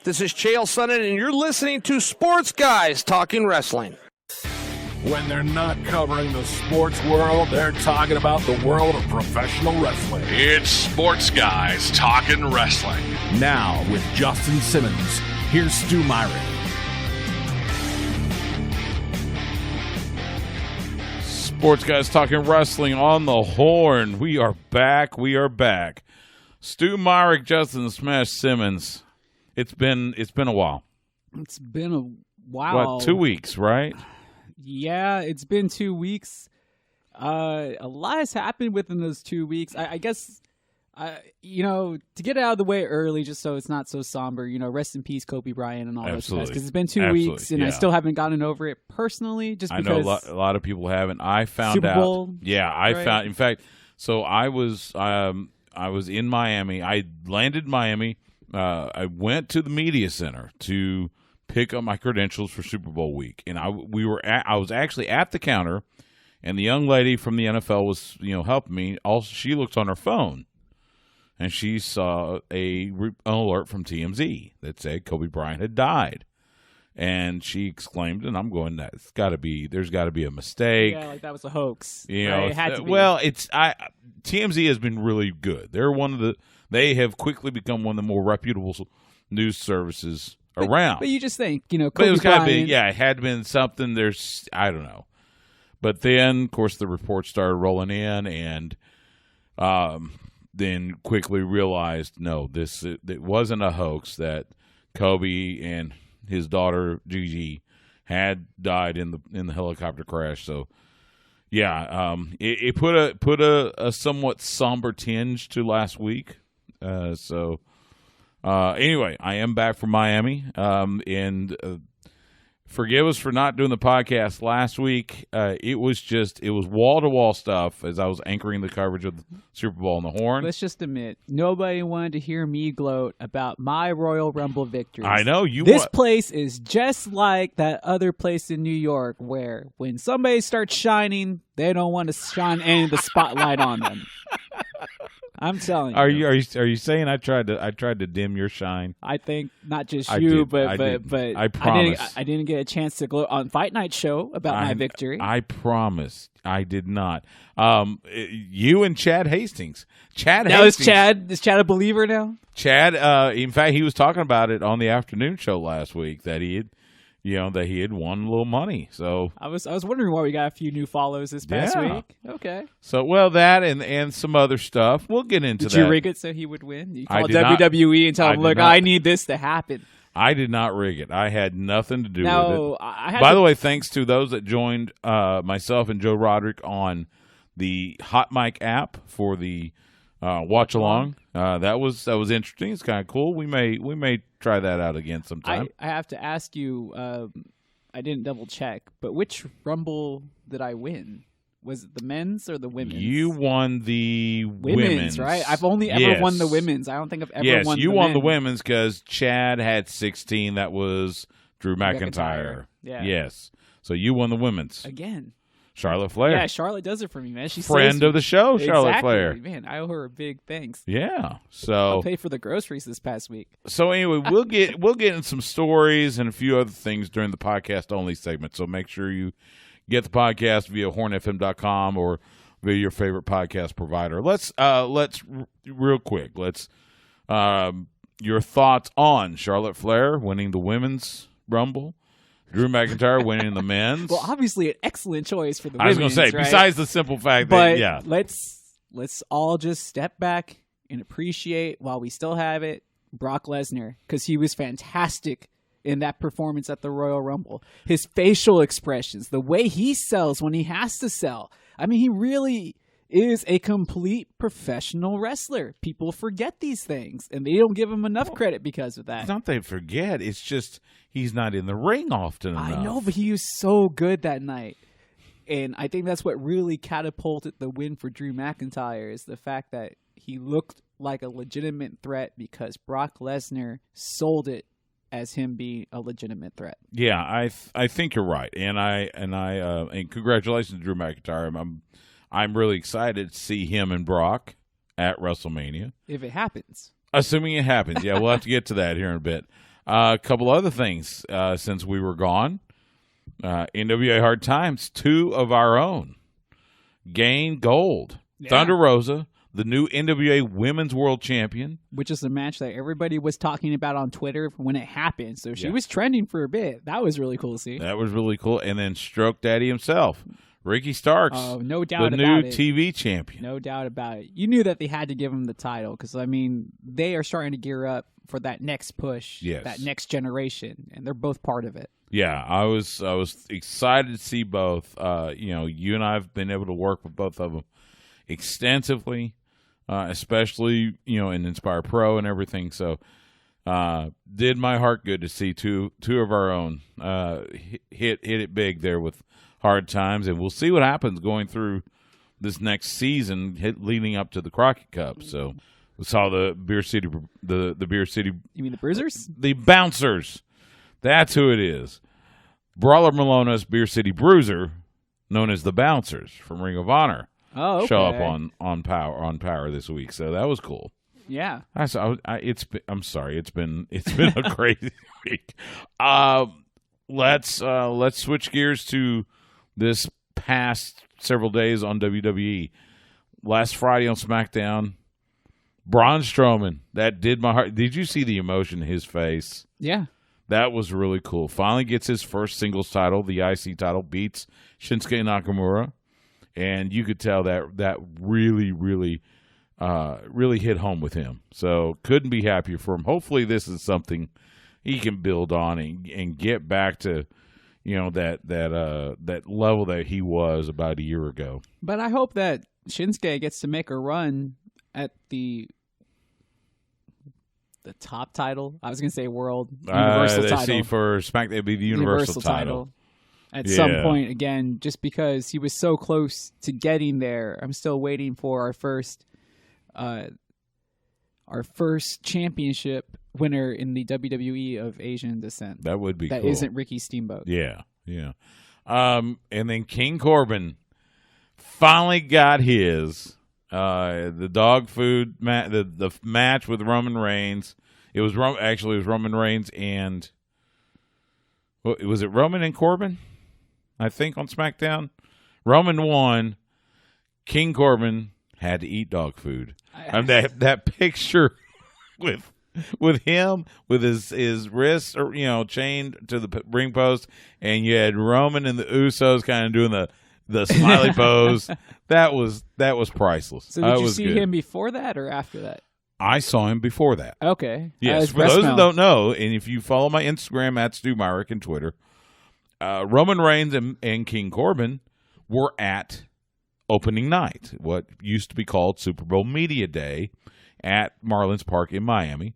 This is Chael Sonnen, and you're listening to Sports Guys Talking Wrestling. When they're not covering the sports world, they're talking about the world of professional wrestling. It's Sports Guys Talking Wrestling. Now, with Justin Simmons, here's Stu Myrick. Sports Guys Talking Wrestling on the Horn. We are back. Stu Myrick, Justin Smash Simmons. It's been a while. It's been a while. What, 2 weeks, right? Yeah, it's been 2 weeks. A lot has happened within those 2 weeks. I guess, to get it out of the way early, just so it's not so somber, rest in peace, Kobe Bryant and all that stuff. Because it's been 2 weeks, and I still haven't gotten over it personally. Just because I know a lot of people haven't. I found Super Bowl, out. Yeah, I found. In fact, so I was in Miami. I landed in Miami. I went to the media center to pick up my credentials for Super Bowl week, and I was actually at the counter, and the young lady from the NFL was helping me. Also, she looked on her phone, and she saw an alert from TMZ that said Kobe Bryant had died, and she exclaimed, and I'm going, there's got to be a mistake. Yeah, like that was a hoax. It had to be. Well, TMZ has been really good. They have quickly become one of the more reputable news services around. But you just think, Kobe Bryant. It had been something. I don't know. But then, of course, the reports started rolling in, and then quickly realized, no, it wasn't a hoax, that Kobe and his daughter Gigi had died in the helicopter crash. So, yeah, it put a somewhat somber tinge to last week. Anyway, I am back from Miami, and forgive us for not doing the podcast last week. It was wall-to-wall stuff as I was anchoring the coverage of the Super Bowl on the Horn. Let's just admit, nobody wanted to hear me gloat about my Royal Rumble victories. I know. This place is just like that other place in New York where when somebody starts shining, they don't want to shine any of the spotlight on them. I'm telling you. Are you saying I tried to dim your shine? I think not just you, but I promise. I didn't get a chance to gloat on Fight Night show about my victory. I promise I did not. You and Chad Hastings. Is Chad a believer now? Chad, in fact, he was talking about it on the afternoon show last week that he had. That he had won a little money. So I was wondering why we got a few new follows this past week. Okay. So that and some other stuff. We'll get into that. Did you rig it so he would win? You call WWE and tell him, look, I need this to happen. I did not rig it. I had nothing to do with it. By the way, thanks to those that joined myself and Joe Roderick on the Hot Mic app for the watch along. That was interesting. It's kind of cool. We may try that out again sometime. I have to ask you. I didn't double check, but which Rumble did I win? Was it the men's or the women's? You won the women's, right? I've only ever won the women's. I don't think I've ever won. Yes, you won the women's because Chad had 16. That was Drew McIntyre. Yeah. Yes. So you won the women's again. Charlotte Flair. Yeah, Charlotte does it for me, man. She's friend of the show, Charlotte Flair. Man, I owe her a big thanks. Yeah. So I'll pay for the groceries this past week. So anyway, we'll get in some stories and a few other things during the podcast only segment. So make sure you get the podcast via hornfm.com or via your favorite podcast provider. Let's real quick. Your thoughts on Charlotte Flair winning the women's Rumble? Drew McIntyre winning the men's. Well, obviously an excellent choice for the women's. I was going to say, right? besides the simple fact that, let's all just step back and appreciate while we still have it, Brock Lesnar, because he was fantastic in that performance at the Royal Rumble. His facial expressions, the way he sells when he has to sell. I mean, he really is a complete professional wrestler. People forget these things, and they don't give him enough credit because of that. It's not they forget. It's just he's not in the ring often enough. I know, but he was so good that night. And I think that's what really catapulted the win for Drew McIntyre is the fact that he looked like a legitimate threat because Brock Lesnar sold it as him being a legitimate threat. Yeah, I think you're right. And congratulations to Drew McIntyre. I'm really excited to see him and Brock at WrestleMania. If it happens. Assuming it happens. Yeah, we'll have to get to that here in a bit. A couple other things since we were gone. NWA Hard Times, 2 of our own gained gold. Yeah. Thunder Rosa, the new NWA Women's World Champion. Which is a match that everybody was talking about on Twitter when it happened. So she was trending for a bit. That was really cool to see. That was really cool. And then Stroke Daddy himself, Ricky Starks. Oh, no doubt the about new it. TV champion. No doubt about it. You knew that they had to give him the title because, I mean, they are starting to gear up for that next push, that next generation, and they're both part of it. Yeah, I was excited to see both. You and I have been able to work with both of them extensively, especially in Inspire Pro and everything. So, did my heart good to see two of our own hit it big there with Hard Times, and we'll see what happens going through this next season, leading up to the Crockett Cup. So, we saw the Beer City, the Beer City. You mean the Bruisers? The Bouncers. That's who it is. Brawler Malona's Beer City Bruiser, known as the Bouncers from Ring of Honor, show up on Power this week. So that was cool. Yeah. I'm sorry. It's been a crazy week. Let's switch gears to this past several days on WWE. Last Friday on SmackDown, Braun Strowman. That did my heart. Did you see the emotion in his face? Yeah. That was really cool. Finally gets his first singles title, the IC title, beats Shinsuke Nakamura, and you could tell that really, really, really hit home with him. So couldn't be happier for him. Hopefully, this is something he can build on and get back to, that level that he was about a year ago. But I hope that Shinsuke gets to make a run at the top title. I was going to say world universal title. See, for SmackDown, it'd be the universal title. At some point, again, just because he was so close to getting there. I'm still waiting for our first championship winner in the WWE of Asian descent. That would be cool. That isn't Ricky Steamboat. Yeah. And then King Corbin finally got his. The dog food the match with Roman Reigns. It was Roman Reigns and was it Roman and Corbin? I think on SmackDown, Roman won. King Corbin had to eat dog food. That picture with him with his wrists chained to the ring post, and you had Roman and the Usos kind of doing the smiley pose. That was priceless. So did you see him before that or after that? I saw him before that. Okay. Yes. For those who don't know, and if you follow my Instagram at Stu Myrick and Twitter, Roman Reigns and King Corbin were at opening night, what used to be called Super Bowl Media Day at Marlins Park in Miami.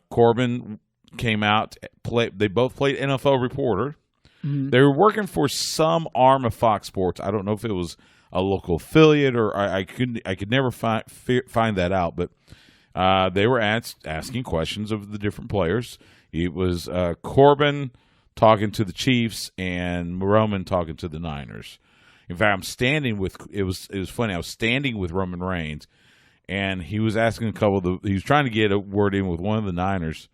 Corbin came out, they both played NFL reporter. Mm-hmm. They were working for some arm of Fox Sports. I don't know if it was a local affiliate or I could never find that out, but they were asking questions of the different players. It was Corbin talking to the Chiefs and Roman talking to the Niners. In fact, I'm standing with it was funny. I was standing with Roman Reigns, and he was asking he was trying to get a word in with one of the Niners,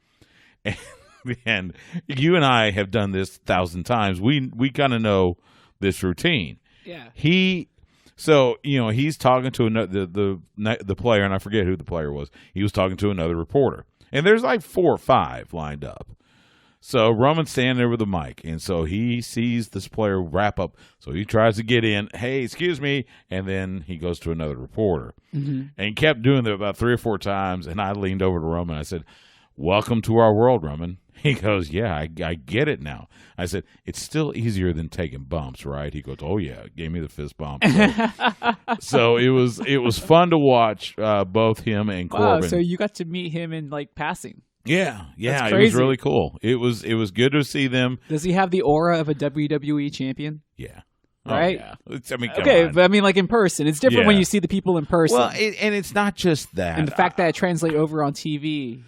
and you and I have done this 1,000 times. We kind of know this routine. Yeah. He's talking to the player, and I forget who the player was. He was talking to another reporter, and there's like 4 or 5 lined up. So Roman's standing there with the mic, and so he sees this player wrap up. So he tries to get in, hey, excuse me, and then he goes to another reporter. Mm-hmm. And he kept doing that about 3 or 4 times, and I leaned over to Roman. I said, welcome to our world, Roman. He goes, yeah, I get it now. I said, it's still easier than taking bumps, right? He goes, oh, yeah, gave me the fist bump. So it was fun to watch both him and Corbin. Wow, so you got to meet him in, passing. Yeah, it was really cool. It was good to see them. Does he have the aura of a WWE champion? Yeah. Right? Oh, yeah. Come on. But in person. It's different when you see the people in person. Well, and it's not just that. And the fact that it translates over on TV.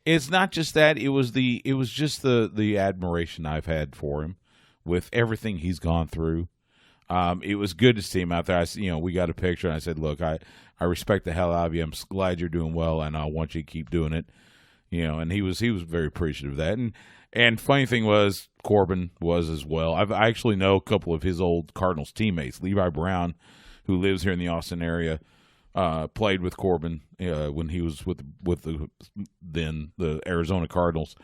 It's not just that. It was just the admiration I've had for him with everything he's gone through. It was good to see him out there. We got a picture, and I said, look, I respect the hell out of you. I'm glad you're doing well, and I want you to keep doing it. and he was very appreciative of that. And funny thing was, Corbin was as well. I actually know a couple of his old Cardinals teammates. Levi Brown, who lives here in the Austin area, played with Corbin when he was with the Arizona Cardinals.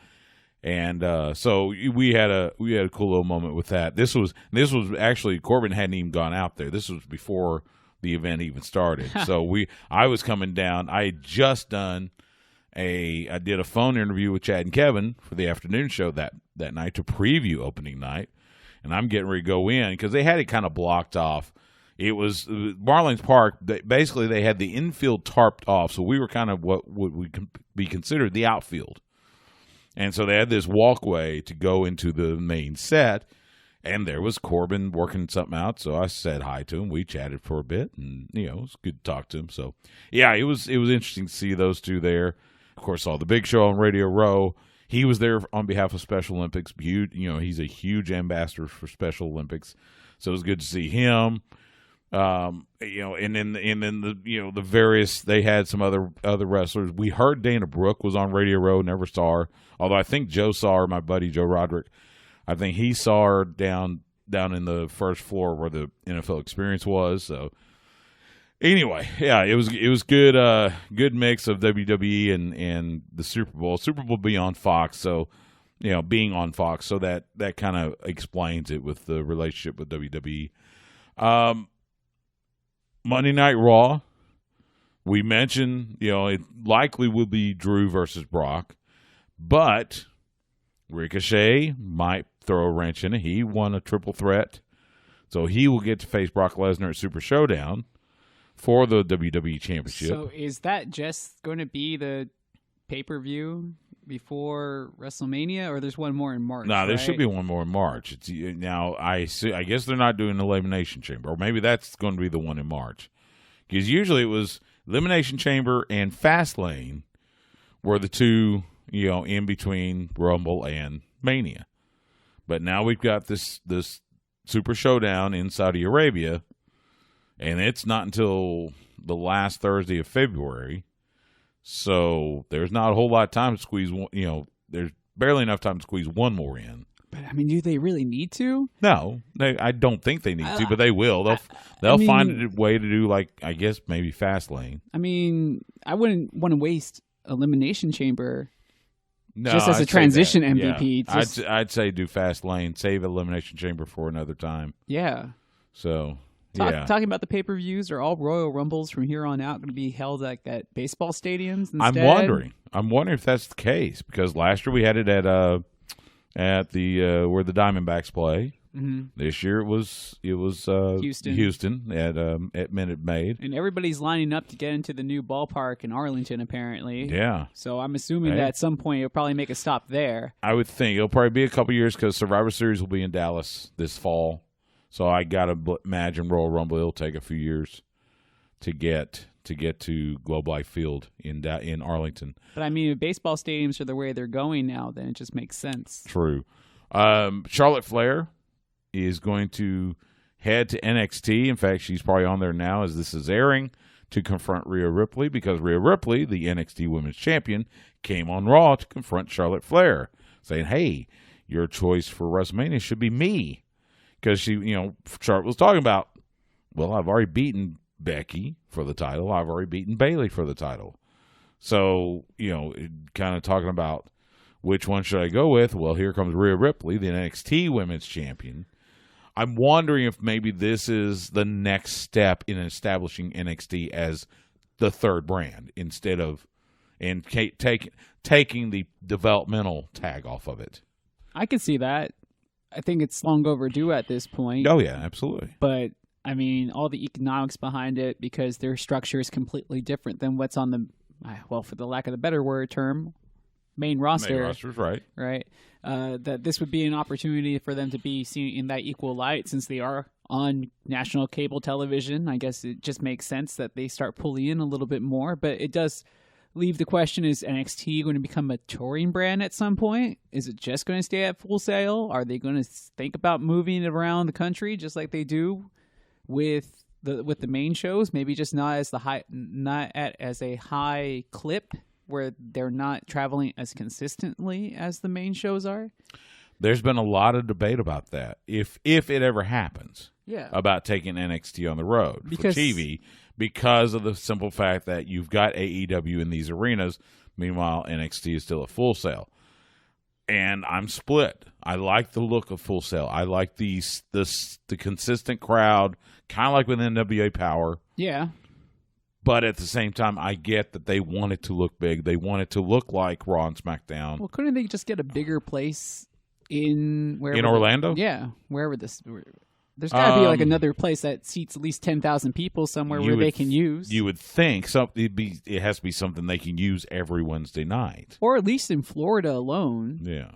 And so we had a cool little moment with that. This was actually, Corbin hadn't even gone out there. This was before the event even started. So I was coming down. I had just done I did a phone interview with Chad and Kevin for the afternoon show that night to preview opening night, and I'm getting ready to go in because they had it kind of blocked off. It was Marlins Park. Basically, they had the infield tarped off, so we were kind of what would be considered the outfield. And so they had this walkway to go into the main set, and there was Corbin working something out. So I said hi to him. We chatted for a bit, and it was good to talk to him. So yeah, it was interesting to see those two there. Of course, saw the Big Show on Radio Row. He was there on behalf of Special Olympics. He's a huge ambassador for Special Olympics, so it was good to see him. And then the various, they had some other wrestlers. We heard Dana Brooke was on Radio Row, never saw her. Although I think Joe saw her, my buddy Joe Roderick. I think he saw her down in the first floor where the NFL Experience was. So anyway, yeah, it was good mix of WWE and the Super Bowl. Super Bowl being on Fox, so being on Fox, so that kind of explains it with the relationship with WWE. Monday Night Raw, we mentioned, it likely will be Drew versus Brock, but Ricochet might throw a wrench in it. He won a triple threat, so he will get to face Brock Lesnar at Super Showdown for the WWE Championship. So is that just going to be the pay-per-view before WrestleMania, or there's one more in March? No, there should be one more in March. Now, I guess they're not doing Elimination Chamber, or maybe that's going to be the one in March. Because usually it was Elimination Chamber and Fastlane were the two, in between Rumble and Mania. But now we've got this Super Showdown in Saudi Arabia, and it's not until the last Thursday of February. So there's not a whole lot of time to squeeze one. There's barely enough time to squeeze one more in. But I mean, do they really need to? No, I don't think they need to, but they will. They'll find a way to do, like, I guess maybe Fastlane. I mean, I wouldn't want to waste Elimination Chamber just as a transition MVP. Yeah. I'd say do Fastlane, save Elimination Chamber for another time. Yeah. So. Talking about the pay-per-views, are all Royal Rumbles from here on out going to be held at baseball stadiums instead? I'm wondering if that's the case, because last year we had it at the where the Diamondbacks play. Mm-hmm. This year it was Houston at Minute Maid, and everybody's lining up to get into the new ballpark in Arlington, apparently. Yeah. So I'm assuming that at some point you'll probably make a stop there. I would think it'll probably be a couple years, because Survivor Series will be in Dallas this fall. So I gotta imagine Royal Rumble, it'll take a few years to get to Globe Life Field in Arlington. But I mean, if baseball stadiums are the way they're going now, then it just makes sense. True. Charlotte Flair is going to head to NXT. In fact, she's probably on there now as this is airing, to confront Rhea Ripley, because Rhea Ripley, the NXT Women's Champion, came on Raw to confront Charlotte Flair, saying, "Hey, your choice for WrestleMania should be me." Because Charlotte was talking about, well, I've already beaten Becky for the title. I've already beaten Bayley for the title. So, kind of talking about which one should I go with? Well, here comes Rhea Ripley, the NXT Women's Champion. I'm wondering if maybe this is the next step in establishing NXT as the third brand instead of taking the developmental tag off of it. I could see that. I think it's long overdue at this point. Oh, yeah, absolutely. But, I mean, all the economics behind it, because their structure is completely different than what's on the, well, for the lack of a better term, main roster. Main roster's right. Right. That this would be an opportunity for them to be seen in that equal light, since they are on national cable television. I guess it just makes sense that they start pulling in a little bit more. But it does leave the question, is NXT going to become a touring brand at some point? Is it just going to stay at Full Sail? Are they going to think about moving it around the country just like they do with the main shows? Maybe just not as a high clip where they're not traveling as consistently as the main shows are. There's been a lot of debate about that, if it ever happens. Yeah. About taking NXT on the road Because- for TV because of the simple fact that you've got AEW in these arenas. Meanwhile, NXT is still at Full Sail. And I'm split. I like the look of Full Sail. I like the consistent crowd, kind of like with NWA Power. Yeah. But at the same time, I get that they want it to look big. They want it to look like Raw and SmackDown. Well, couldn't they just get a bigger place in Orlando? Yeah, wherever this. There's got to be like another place that seats at least 10,000 people somewhere where they can use. You would think it has to be something they can use every Wednesday night, or at least in Florida alone. Yeah.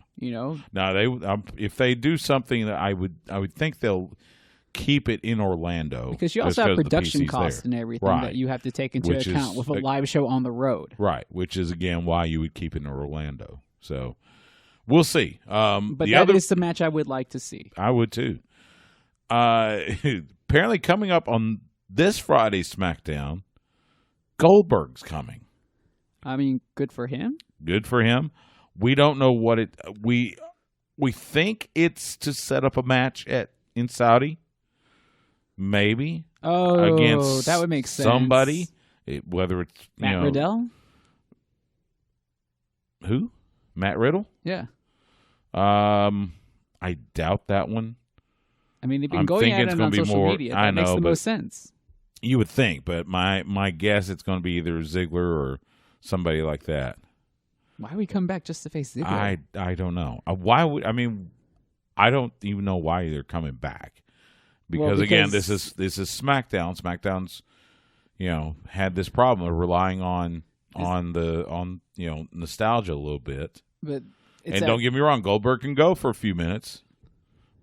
Now if they do something that I would think they'll keep it in Orlando because you also have production costs and everything right. that you have to take into account with a live show on the road. Right, which is again why you would keep it in Orlando. So we'll see. But that is the match I would like to see. I would too. Apparently coming up on this Friday's SmackDown, Goldberg's coming. I mean, good for him. Good for him. We don't know what it. We think it's to set up a match in Saudi. Maybe. Against that would make sense. Somebody, whether it's Matt Riddle. Who? Matt Riddle? Yeah. I doubt that one. I mean, they've been going at it on social media. That makes the most sense. You would think, but my guess it's going to be either Ziggler or somebody like that. Why would we come back just to face Ziggler? I don't know. Why would I mean? I don't even know why they're coming back. Because again, this is SmackDown. SmackDown's had this problem of relying on nostalgia a little bit. But don't get me wrong, Goldberg can go for a few minutes.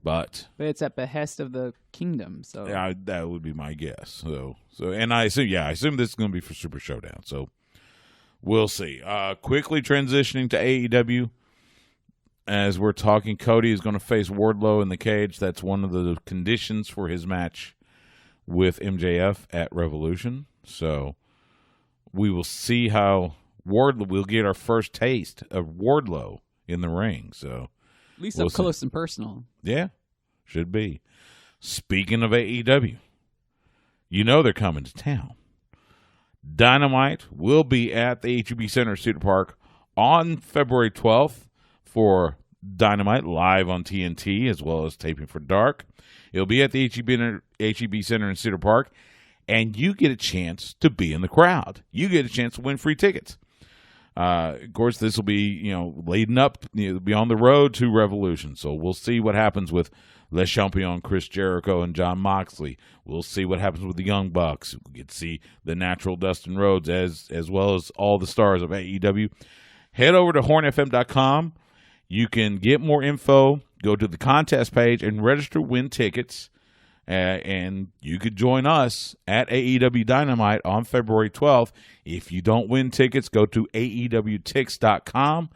But it's at behest of the Kingdom, so yeah, that would be my guess. So and I assume this is going to be for Super Showdown. So we'll see. Quickly transitioning to AEW, as we're talking, Cody is going to face Wardlow in the cage. That's one of the conditions for his match with MJF at Revolution. So we will see how we'll get our first taste of Wardlow in the ring. So. At least up close and personal. Yeah, should be. Speaking of AEW, they're coming to town. Dynamite will be at the HEB Center Cedar Park on February 12th for Dynamite live on TNT as well as taping for Dark. It'll be at the HEB Center in Cedar Park, and you get a chance to be in the crowd. You get a chance to win free tickets. Of course, this will be, leading up, be on the road to Revolution. So we'll see what happens with Le Champion, Chris Jericho, and Jon Moxley. We'll see what happens with the Young Bucks. We get to see the natural Dustin Rhodes as well as all the stars of AEW. Head over to hornfm.com. You can get more info, go to the contest page, and register, win tickets. And you could join us at AEW Dynamite on February 12th. If you don't win tickets, go to AEWTix.com.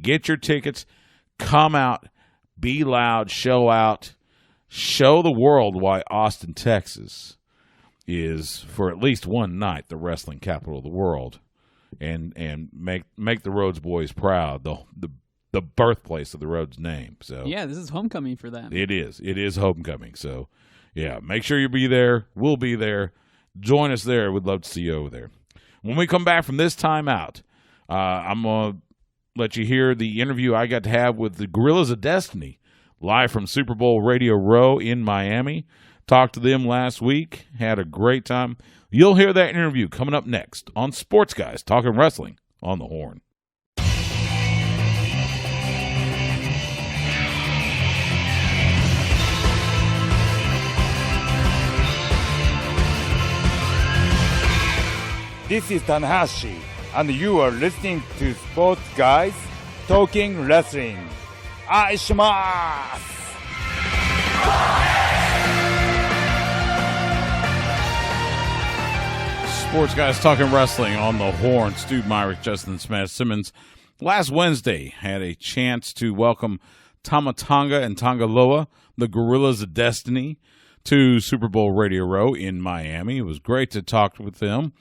Get your tickets. Come out. Be loud. Show out. Show the world why Austin, Texas is, for at least one night, the wrestling capital of the world. And make the Rhodes boys proud. The birthplace of the Rhodes name. So yeah, this is homecoming for them. It is. It is homecoming. So yeah, make sure you be there. We'll be there. Join us there. We'd love to see you over there. When we come back from this time out, I'm going to let you hear the interview I got to have with the Guerillas of Destiny, live from Super Bowl Radio Row in Miami. Talked to them last week. Had a great time. You'll hear that interview coming up next on Sports Guys Talking Wrestling on the Horn. This is Tanahashi, and you are listening to Sports Guys Talking Wrestling. Aishimasu! Sports Guys Talking Wrestling on the Horn. Stu Myrick, Justin Smash Simmons. Last Wednesday, had a chance to welcome Tama Tonga and Tanga Loa, the Guerillas of Destiny, to Super Bowl Radio Row in Miami. It was great to talk with them.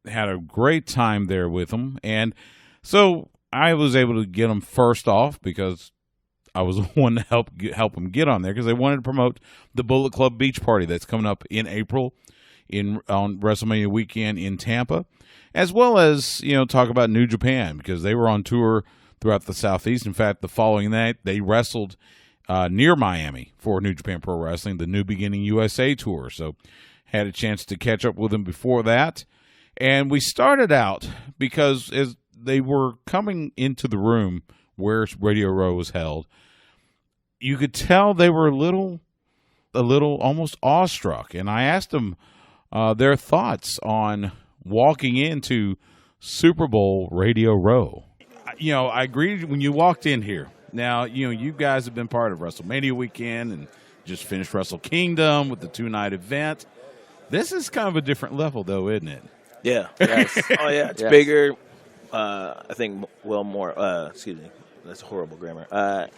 had a great time there with them. And so I was able to get them first off because I was the one to help them get on there because they wanted to promote the Bullet Club Beach Party that's coming up in April on WrestleMania weekend in Tampa, as well as, talk about New Japan because they were on tour throughout the Southeast. In fact, the following night, they wrestled near Miami for New Japan Pro Wrestling, the New Beginning USA tour. So had a chance to catch up with them before that. And we started out because as they were coming into the room where Radio Row was held, you could tell they were a little almost awestruck. And I asked them their thoughts on walking into Super Bowl Radio Row. I agreed when you walked in here. Now, you guys have been part of WrestleMania weekend and just finished Wrestle Kingdom with the 2-night event. This is kind of a different level, though, isn't it? Yeah. Yes. Oh, yeah. It's bigger. I think, more. Excuse me. That's horrible grammar.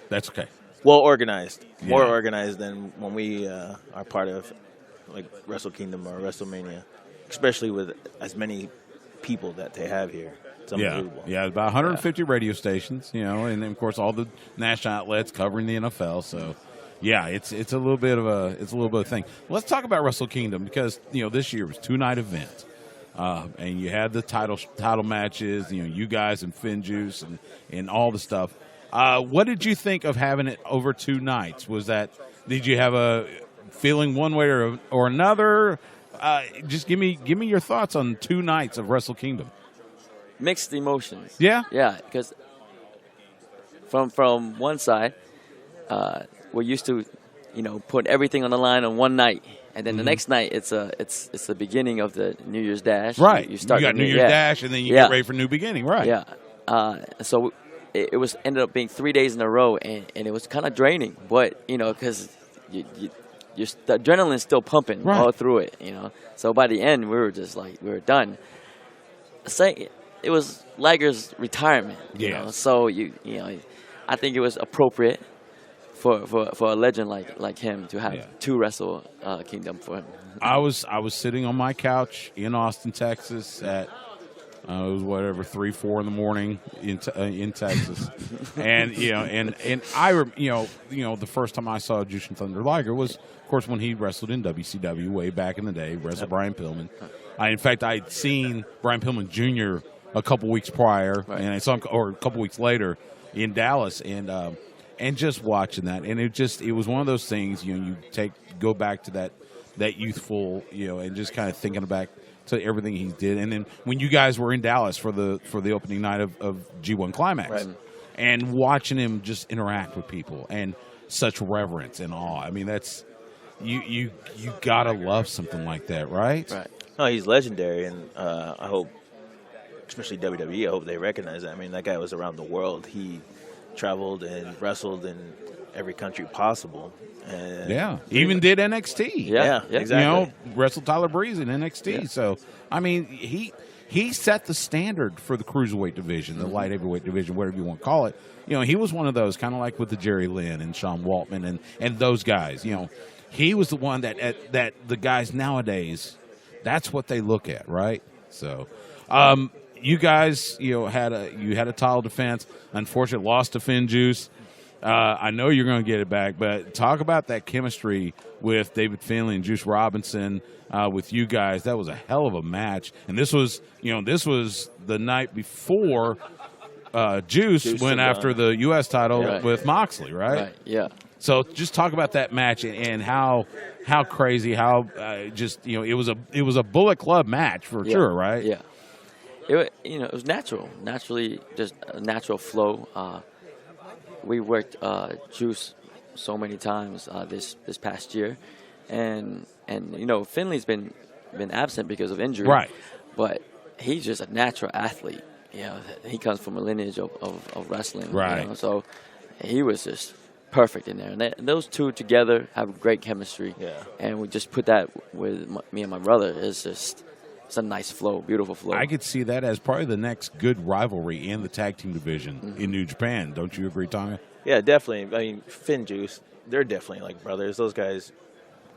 That's okay. Well organized. More organized than when we are part of like Wrestle Kingdom or WrestleMania, especially with as many people that they have here. It's unbelievable. Yeah, about 150 radio stations, and then, of course, all the national outlets covering the NFL. So, yeah, it's a little bit of a thing. Let's talk about Wrestle Kingdom because this year was 2-night event, and you had the title matches. You guys and Finjuice and all the stuff. What did you think of having it over 2 nights? Did you have a feeling one way or another? Just give me your thoughts on 2 nights of Wrestle Kingdom. Mixed emotions. Yeah? Yeah, because from one side, we're used to, put everything on the line on one night. And then the next night, it's the beginning of the New Year's Dash. Right. You start got New Year's Dash, and then you get ready for New Beginning. Right. Yeah. So it ended up being 3 days in a row, and it was kind of draining. But, because the adrenaline's still pumping all through it, So by the end, we were just like, we were done. It was Liger's retirement, you know. So I think it was appropriate for a legend like him to have 2 Wrestle Kingdom for him. I was sitting on my couch in Austin, Texas at it was 3-4 in the morning in Texas, and and I the first time I saw Jushin Thunder Liger was, of course, when he wrestled in WCW way back in the day, wrestled Brian Pillman. In fact, I'd seen Brian Pillman Jr. a couple weeks prior, and I saw him, or a couple weeks later in Dallas, and just watching that, and it was one of those things, you go back to that youthful, and just kind of thinking back to everything he did, and then when you guys were in Dallas for the opening night of G1 Climax, and watching him just interact with people and such reverence and awe. I mean, that's you gotta love something like that, right? Right. No, he's legendary, and I hope, especially WWE, I hope they recognize that. I mean, that guy was around the world. He traveled and wrestled in every country possible. And even did NXT. Yeah, exactly. Wrestled Tyler Breeze in NXT. Yeah. So, I mean, he set the standard for the cruiserweight division, the light heavyweight division, whatever you want to call it. He was one of those, kind of like with the Jerry Lynn and Sean Waltman and those guys. He was the one that the guys nowadays, that's what they look at, right? So, you guys, had a title defense. Unfortunately, lost to Finjuice. I know you're going to get it back, but talk about that chemistry with David Finlay and Juice Robinson with you guys. That was a hell of a match, and this was the night before Juice went after the U.S. title with Moxley, right? Yeah. So just talk about that match and how crazy, how it was a Bullet Club match for sure, right? Yeah. It was naturally just a natural flow. We worked Juice so many times this past year, and Finley's been absent because of injury, right? But he's just a natural athlete. He comes from a lineage of wrestling, right? So he was just perfect in there, and those two together have great chemistry. Yeah, and we just put that with me and my brother. It's a nice flow, beautiful flow. I could see that as probably the next good rivalry in the tag team division in New Japan. Don't you agree, Tonga? Yeah, definitely. I mean, Finjuice, they're definitely like brothers. Those guys,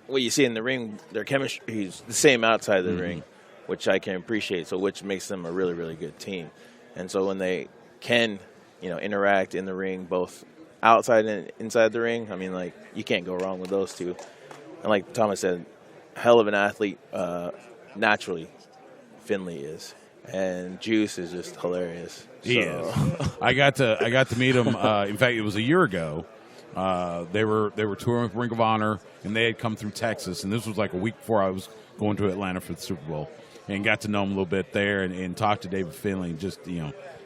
what you see in the ring, their chemistry is the same outside of the ring. which I can appreciate. So which makes them a really, really good team. And so when they can, interact in the ring, both outside and inside the ring, I mean, like, you can't go wrong with those two. And like Thomas said, hell of an athlete, naturally, Finley is. And Juice is just hilarious. He is. I got to meet him. In fact, it was a year ago. They were touring with Ring of Honor, and they had come through Texas. And this was like a week before I was going to Atlanta for the Super Bowl, and got to know him a little bit there, and talked to David Finley. And just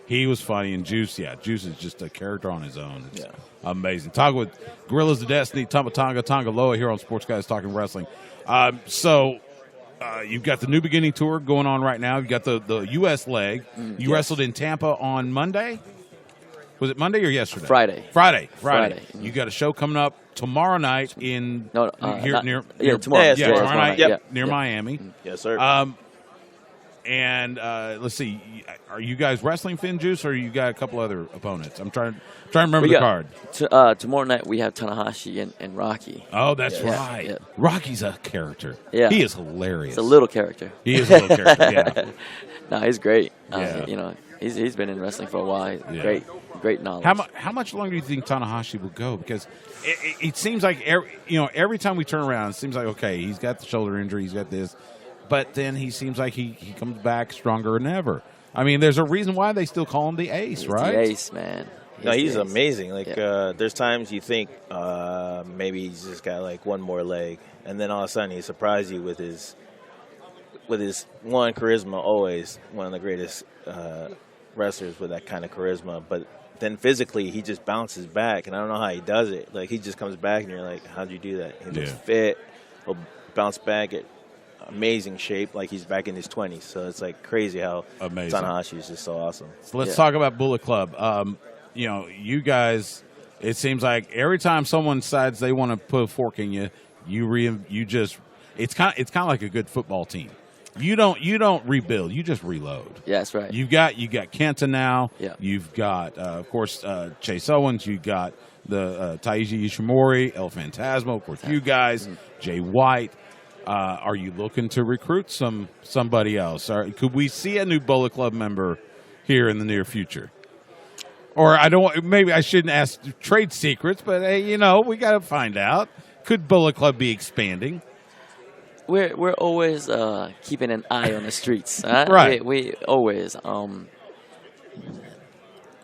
he was funny. And Juice, Juice is just a character on his own. It's amazing. Talk with Guerillas of Destiny, Tama Tonga Tanga Loa here on Sports Guys Talking Wrestling. You've got the New Beginning Tour going on right now. You've got the U.S. leg. You wrestled in Tampa on Monday. Was it Monday or yesterday? Friday. You got a show coming up tomorrow night in tomorrow. Tomorrow night near Miami. Yes, sir. And let's see, are you guys wrestling Finn Juice, or you got a couple other opponents? I'm trying to remember the card. Tomorrow night we have Tanahashi and Rocky. Oh, that's right. Yeah. Rocky's a character. Yeah, he is hilarious. He's a little character. He is a little character. Yeah. No, he's great. Yeah. He's been in wrestling for a while. Great knowledge. How much longer do you think Tanahashi will go? Because it seems like every time we turn around, it seems like, okay, he's got the shoulder injury, he's got this, but then he seems like he comes back stronger than ever. I mean, there's a reason why they still call him the Ace, right? The Ace, man. He's amazing. Like, there's times you think maybe he's just got like one more leg, and then all of a sudden he surprises you with his charisma. Always one of the greatest wrestlers with that kind of charisma. But then physically he just bounces back, and I don't know how he does it. Like, he just comes back, and you're like, how'd you do that? He looks fit. He'll bounce back at amazing shape, like he's back in his 20s. So it's like crazy how Tanahashi is just so awesome. So let's talk about Bullet Club. You guys, it seems like every time someone decides they want to put a fork in you, it's kind of like a good football team. You don't rebuild, you just reload. Yeah, that's right. You got Kenta now. Yeah. You've got of course Chase Owens. You got the Taiji Ishimori, El Phantasmo. Of course, you guys, Jay White. Are you looking to recruit somebody else? Could we see a new Bullet Club member here in the near future? Or maybe I shouldn't ask trade secrets, but hey, we got to find out. Could Bullet Club be expanding? We're always keeping an eye on the streets. Right. We always.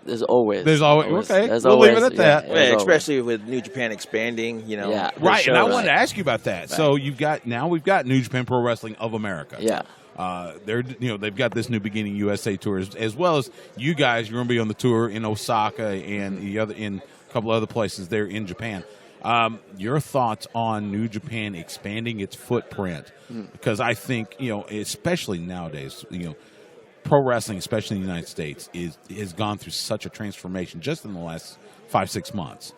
There's always. Okay. There's we'll always, leave it at that. Yeah, especially with New Japan expanding, Yeah. Right, and I wanted to ask you about that. Right. So we've got New Japan Pro Wrestling of America. Yeah. They've got this New Beginning USA tour, as well as you guys. You're going to be on the tour in Osaka and in a couple other places there in Japan. Your thoughts on New Japan expanding its footprint? Because I think, especially nowadays, pro wrestling, especially in the United States, has gone through such a transformation just in the last 5-6 months.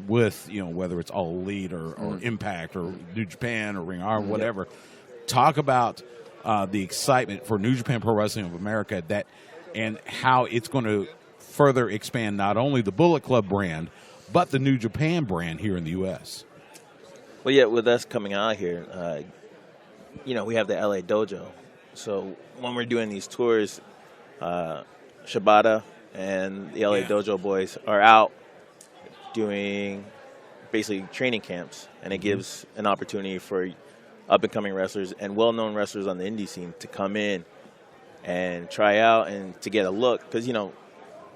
With whether it's All Elite or Impact or New Japan or Ring of Honor, whatever. Talk about the excitement for New Japan Pro Wrestling of America and how it's going to further expand not only the Bullet Club brand, but the New Japan brand here in the U.S. Well, yeah, with us coming out here, we have the LA Dojo. So when we're doing these tours, Shibata and the LA Dojo boys are out doing basically training camps, and it gives an opportunity for up-and-coming wrestlers and well-known wrestlers on the indie scene to come in and try out and to get a look, because,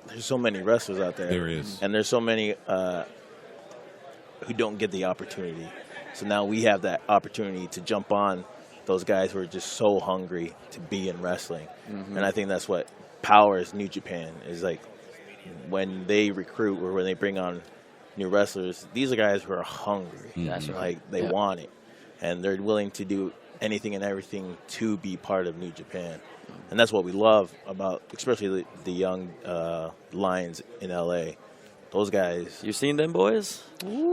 there's so many wrestlers out there. There is. And there's so many who don't get the opportunity. So now we have that opportunity to jump on those guys who are just so hungry to be in wrestling. And I think that's what powers New Japan, is like when they recruit or when they bring on new wrestlers, these are guys who are hungry. That's right. Like, they want it. And they're willing to do anything and everything to be part of New Japan. And that's what we love about, especially the young Lions in L.A. Those guys. You seen them boys? Clark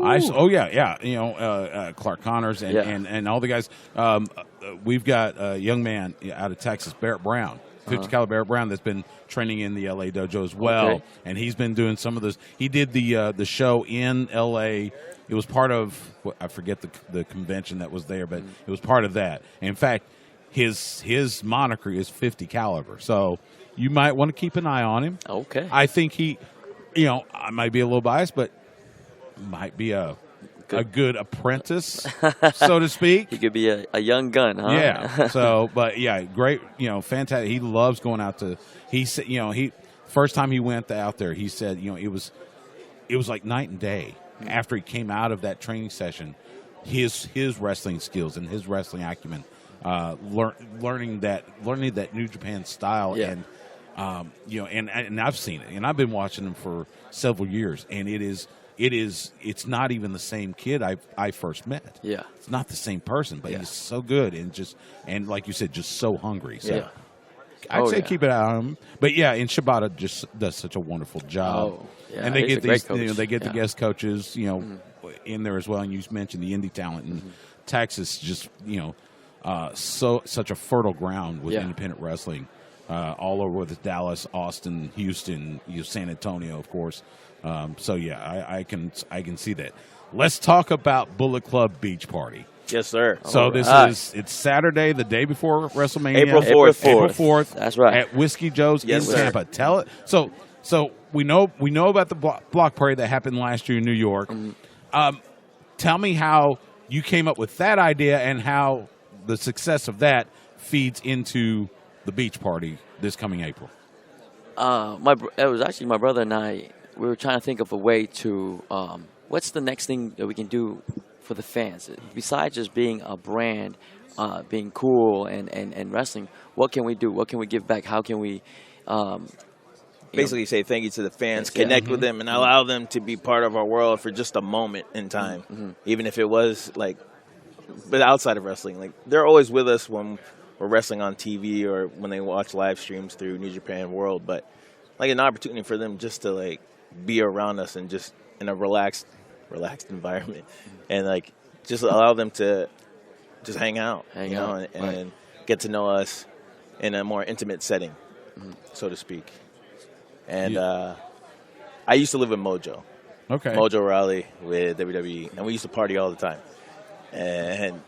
Connors and all the guys. We've got a young man out of Texas, Barrett Brown, 50 caliber Barrett Brown, that's been training in the LA dojo as well, and he's been doing some of those. He did the show in LA. It was part of, I forget the convention that was there, but it was part of that. And in fact, his moniker is 50 caliber. So you might want to keep an eye on him. Okay. I think he, I might be a little biased, but might be a good apprentice, so to speak. He could be a young gun, huh? Yeah. So, but yeah, great. Fantastic. He loves going out to. He said, first time he went out there, he said, it was like night and day after he came out of that training session. His wrestling skills and his wrestling acumen, learning that New Japan style, and and I've seen it, and I've been watching him for several years, and it's not even the same kid I first met. Yeah, it's not the same person, but he's so good and like you said, just so hungry. So I'd say keep it out on him. But yeah, and Shibata just does such a wonderful job. Oh, yeah, and they get these, they get the guest coaches, in there as well. And you mentioned the indie talent, and Texas, just such a fertile ground with independent wrestling, all over with Dallas, Austin, Houston, San Antonio, of course. So yeah, I can see that. Let's talk about Bullet Club Beach Party. Yes, sir. So it's Saturday, the day before WrestleMania, April 4th. April 4th. That's right. At Whiskey Joe's in sir. Tampa. Tell it. So we know about the block party that happened last year in New York. Tell me how you came up with that idea and how the success of that feeds into the beach party this coming April. It was actually my brother and I. We were trying to think of a way to what's the next thing that we can do for the fans besides just being a brand, being cool and wrestling. What can we do? What can we give back? How can we basically say thank you to the fans, connect with them, and allow them to be part of our world for just a moment in time, even if it was but outside of wrestling. Like, they're always with us when we're wrestling on TV or when they watch live streams through New Japan World, but like an opportunity for them just to be around us and just in a relaxed environment, and just allow them to just hang out, and get to know us in a more intimate setting, so to speak. And I used to live in Mojo. Okay. Mojo Raleigh with WWE, and we used to party all the time. And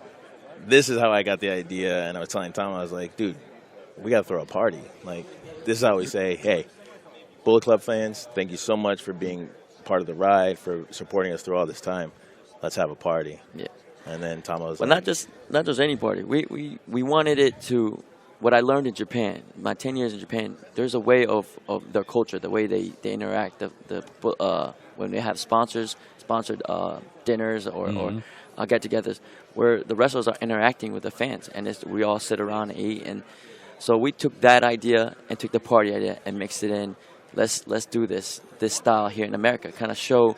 this is how I got the idea, and I was telling Tom, I was like, dude, we got to throw a party. This is how we say, hey, Bullet Club fans, thank you so much for being part of the ride, for supporting us through all this time. Let's have a party. Yeah. And then Tom was not just any party. We wanted it to. What I learned in Japan, my 10 years in Japan, there's a way of their culture, the way they interact, when they have sponsored dinners or get-togethers, where the wrestlers are interacting with the fans, and we all sit around and eat. And so we took that idea and took the party idea and mixed it in. Let's do this style here in America, kind of show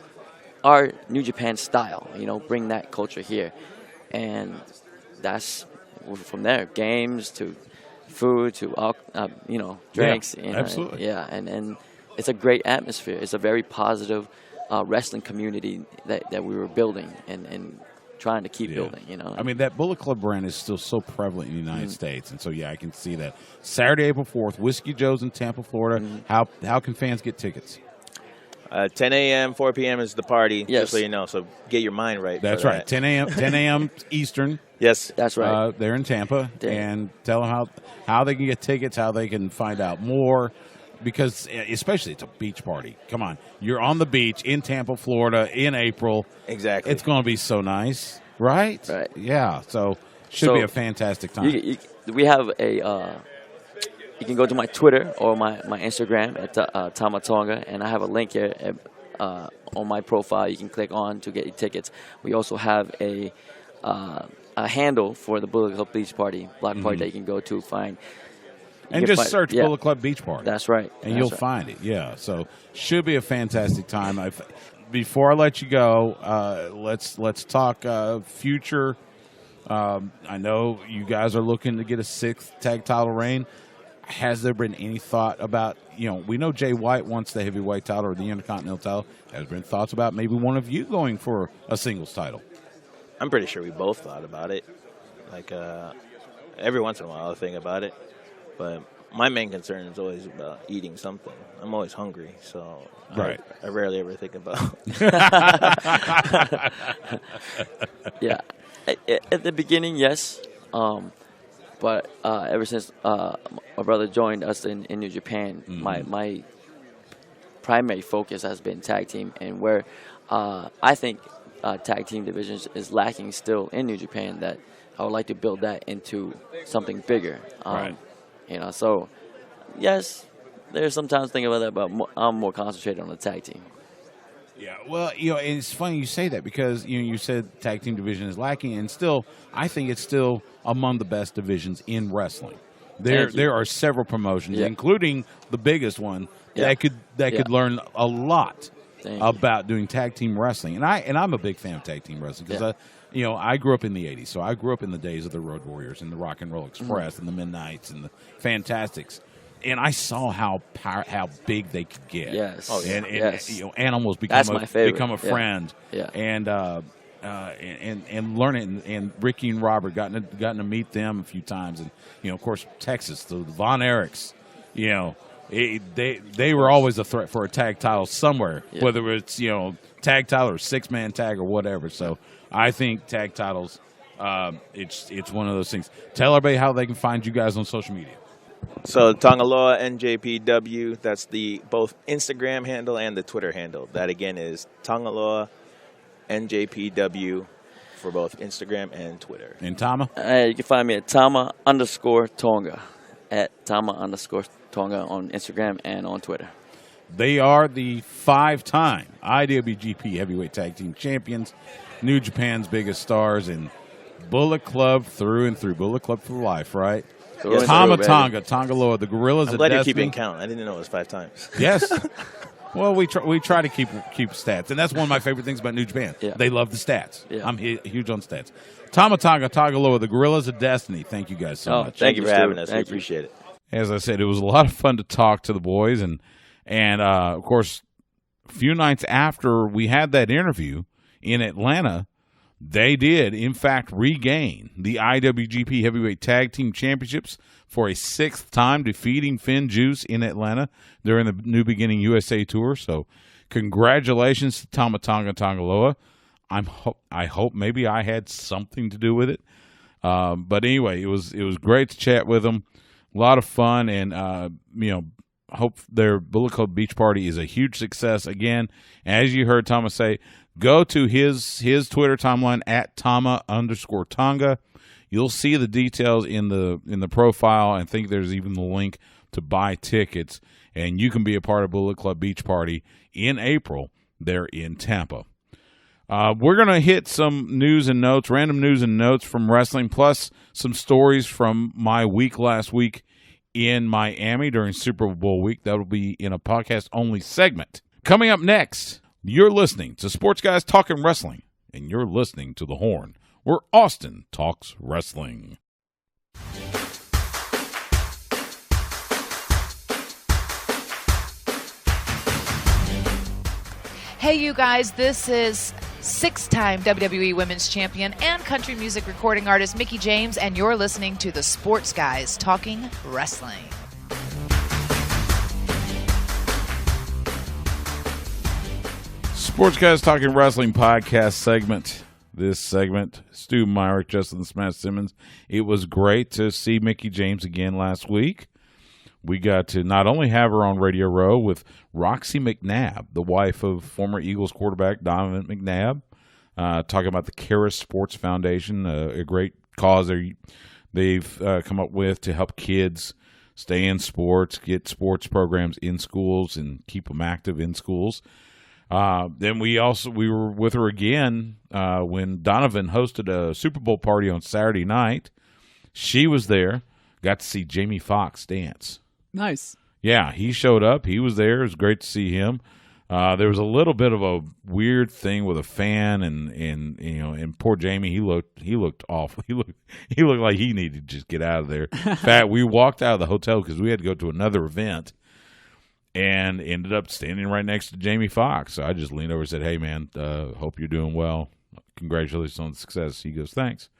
our New Japan style, bring that culture here. And that's from there, games to food to drinks. Yeah, absolutely. And it's a great atmosphere. It's a very positive wrestling community that we were building and trying to keep building. I mean, that Bullet Club brand is still so prevalent in the United States, and so I can see that. Saturday, April 4th, Whiskey Joe's in Tampa, Florida. How can fans get tickets? 10 a.m., 4 p.m. is the party, just so you know. So get your mind right. That's right. 10 a.m. Eastern. Yes, that's right. They're in Tampa, and tell them how they can get tickets, how they can find out more, because especially it's a beach party. Come on, you're on the beach in Tampa, Florida, in April. Exactly, it's going to be so nice, right? Right. Yeah. So should be a fantastic time. We have a. You can go to my Twitter or my Instagram at Tama Tonga, and I have a link here on my profile. You can click on to get your tickets. We also have a handle for the Bullet Club Beach Party, block party that you can go to find. And just search Bullet Club Beach Party. That's right. And you'll find it, So should be a fantastic time. Before I let you go, let's talk future. I know you guys are looking to get a 6th tag title reign. Has there been any thought about, we know Jay White wants the heavyweight title or the Intercontinental title. Has there been thoughts about maybe one of you going for a singles title? I'm pretty sure we both thought about it. Every once in a while I think about it. But my main concern is always about eating something. I'm always hungry, so right. I rarely ever think about Yeah. At the beginning, yes. But ever since my brother joined us in New Japan, my primary focus has been tag team, and where I think tag team divisions is lacking still in New Japan, that I would like to build that into something bigger. Right. You know, so yes, there's sometimes thinking about that, but I'm more concentrated on the tag team. Yeah, well, it's funny you say that because you said tag team division is lacking, and still, I think it's still among the best divisions in wrestling. There are several promotions, including the biggest one, that could learn a lot about doing tag team wrestling, and I'm a big fan of tag team wrestling because I grew up in the '80s, so I grew up in the days of the Road Warriors and the Rock and Roll Express and the Midnights and the Fantastics. And I saw how big they could get. Yes. And animals become a friend. Yeah. And learn it. And Ricky and Robert gotten to meet them a few times. And of course, Texas, the Von Erichs. They were always a threat for a tag title somewhere, whether it's tag title or 6-man tag or whatever. So I think tag titles, it's one of those things. Tell everybody how they can find you guys on social media. So Tonga Loa, NJPW, that's the both Instagram handle and the Twitter handle. That again is Tonga Loa, NJPW for both Instagram and Twitter. And Tama? You can find me at Tama_Tonga, at Tama_Tonga on Instagram and on Twitter. They are the 5-time IWGP Heavyweight Tag Team Champions, New Japan's biggest stars, and Bullet Club through and through. Bullet Club for life, right? Tama Tonga Tanga Loa, the Guerillas of Destiny. I'm glad you're keeping count. I didn't know it was 5 times. Yes. Well, we try to keep stats, and that's one of my favorite things about New Japan. Yeah. They love the stats. Yeah. I'm huge on stats. Tama Tonga Tanga Loa, the Guerillas of Destiny. Thank you guys so much. Thank you for having us. We appreciate it. As I said, it was a lot of fun to talk to the boys, and of course, a few nights after we had that interview in Atlanta, they did, in fact, regain the IWGP Heavyweight Tag Team Championships for a 6th time, defeating Finn Juice in Atlanta during the New Beginning USA Tour. So congratulations to Tama Tonga Tanga Loa. I hope maybe I had something to do with it. But anyway, it was great to chat with them. A lot of fun, and hope their Bullet Club Beach Party is a huge success. Again, as you heard Thomas say, go to his Twitter timeline at Tama_Tonga. You'll see the details in the profile. I think there's even the link to buy tickets, and you can be a part of Bullet Club Beach Party in April there in Tampa. We're going to hit some news and notes, random news and notes from wrestling, plus some stories from my week last week in Miami during Super Bowl week. That will be in a podcast-only segment. Coming up next, you're listening to Sports Guys Talking Wrestling, and you're listening to The Horn, where Austin talks wrestling. Hey, you guys, this is 6-time WWE Women's Champion and country music recording artist Mickie James, and you're listening to the Sports Guys Talking Wrestling. Sports Guys Talking Wrestling podcast segment. This segment, Stu Myrick, Justin Smash Simmons. It was great to see Mickie James again last week. We got to not only have her on Radio Row with Roxy McNabb, the wife of former Eagles quarterback Donovan McNabb, talking about the Karis Sports Foundation, a great cause they've come up with to help kids stay in sports, get sports programs in schools, and keep them active in schools. Then we were with her again when Donovan hosted a Super Bowl party on Saturday night. She was there, got to see Jamie Foxx dance. Nice. Yeah, he showed up. He was there. It was great to see him. There was a little bit of a weird thing with a fan, and poor Jamie. He looked awful. He looked like he needed to just get out of there. In fact, we walked out of the hotel because we had to go to another event, and ended up standing right next to Jamie Foxx. So I just leaned over and said, "Hey, man, hope you're doing well. Congratulations on the success." He goes, "Thanks."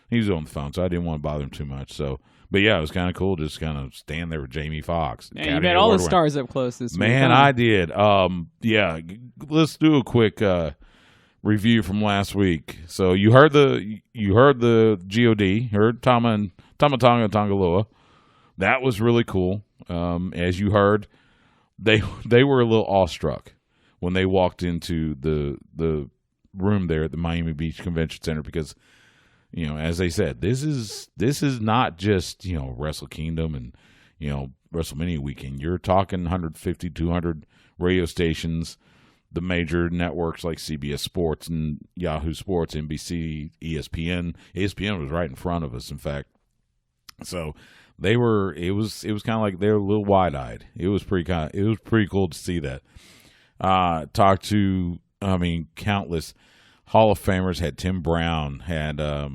He was on the phone, so I didn't want to bother him too much. So, but yeah, it was kind of cool just kind of stand there with Jamie Foxx. Yeah, you met all the stars up close this week. Man, I did. Yeah, let's do a quick review from last week. So you heard the GOD, heard Tama Tonga Tanga Loa. That was really cool. As you heard, they were a little awestruck when they walked into the room there at the Miami Beach Convention Center because, you know, as they said, this is not just, you know, Wrestle Kingdom and, you know, Wrestlemania weekend. You're talking 150, 200 radio stations, the major networks like CBS Sports and Yahoo Sports, NBC, ESPN. ESPN was right in front of us, in fact. So it was kind of like they were a little wide-eyed. It was pretty cool to see that. Talked to, countless Hall of Famers. Had Tim Brown, had Jack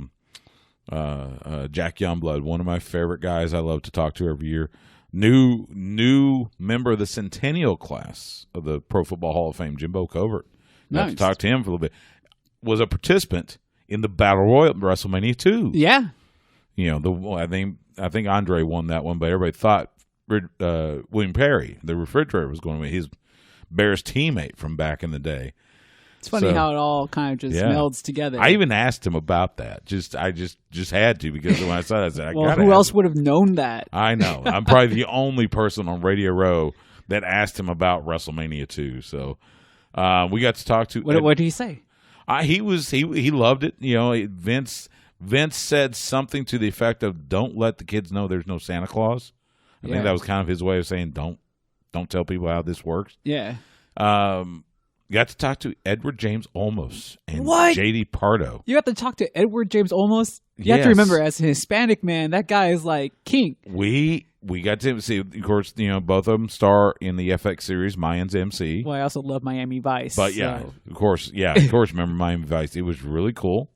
Youngblood, one of my favorite guys I love to talk to every year. New member of the Centennial class of the Pro Football Hall of Fame, Jimbo Covert. Got to talk to him for a little bit. Was a participant in the Battle Royal at WrestleMania 2. Yeah. You know, I think Andre won that one, but everybody thought William Perry, the refrigerator, was going to be his Bears teammate from back in the day. It's funny how it all kind of just melds together. I even asked him about that. I just had to, because when I saw that, I said, well, who else would have known that? I know. I'm probably the only person on Radio Row that asked him about WrestleMania 2. So we got to talk to. What did he say? He loved it. You know, Vince said something to the effect of, "Don't let the kids know there's no Santa Claus." I think that was kind of his way of saying, "Don't tell people how this works." Yeah. Got to talk to Edward James Olmos and What? JD Pardo. You got to talk to Edward James Olmos? You have to remember, as a Hispanic man, that guy is like king. We got to see, of course, you know, both of them star in the FX series, Mayans MC. Well, I also love Miami Vice. But of course, remember Miami Vice. It was really cool.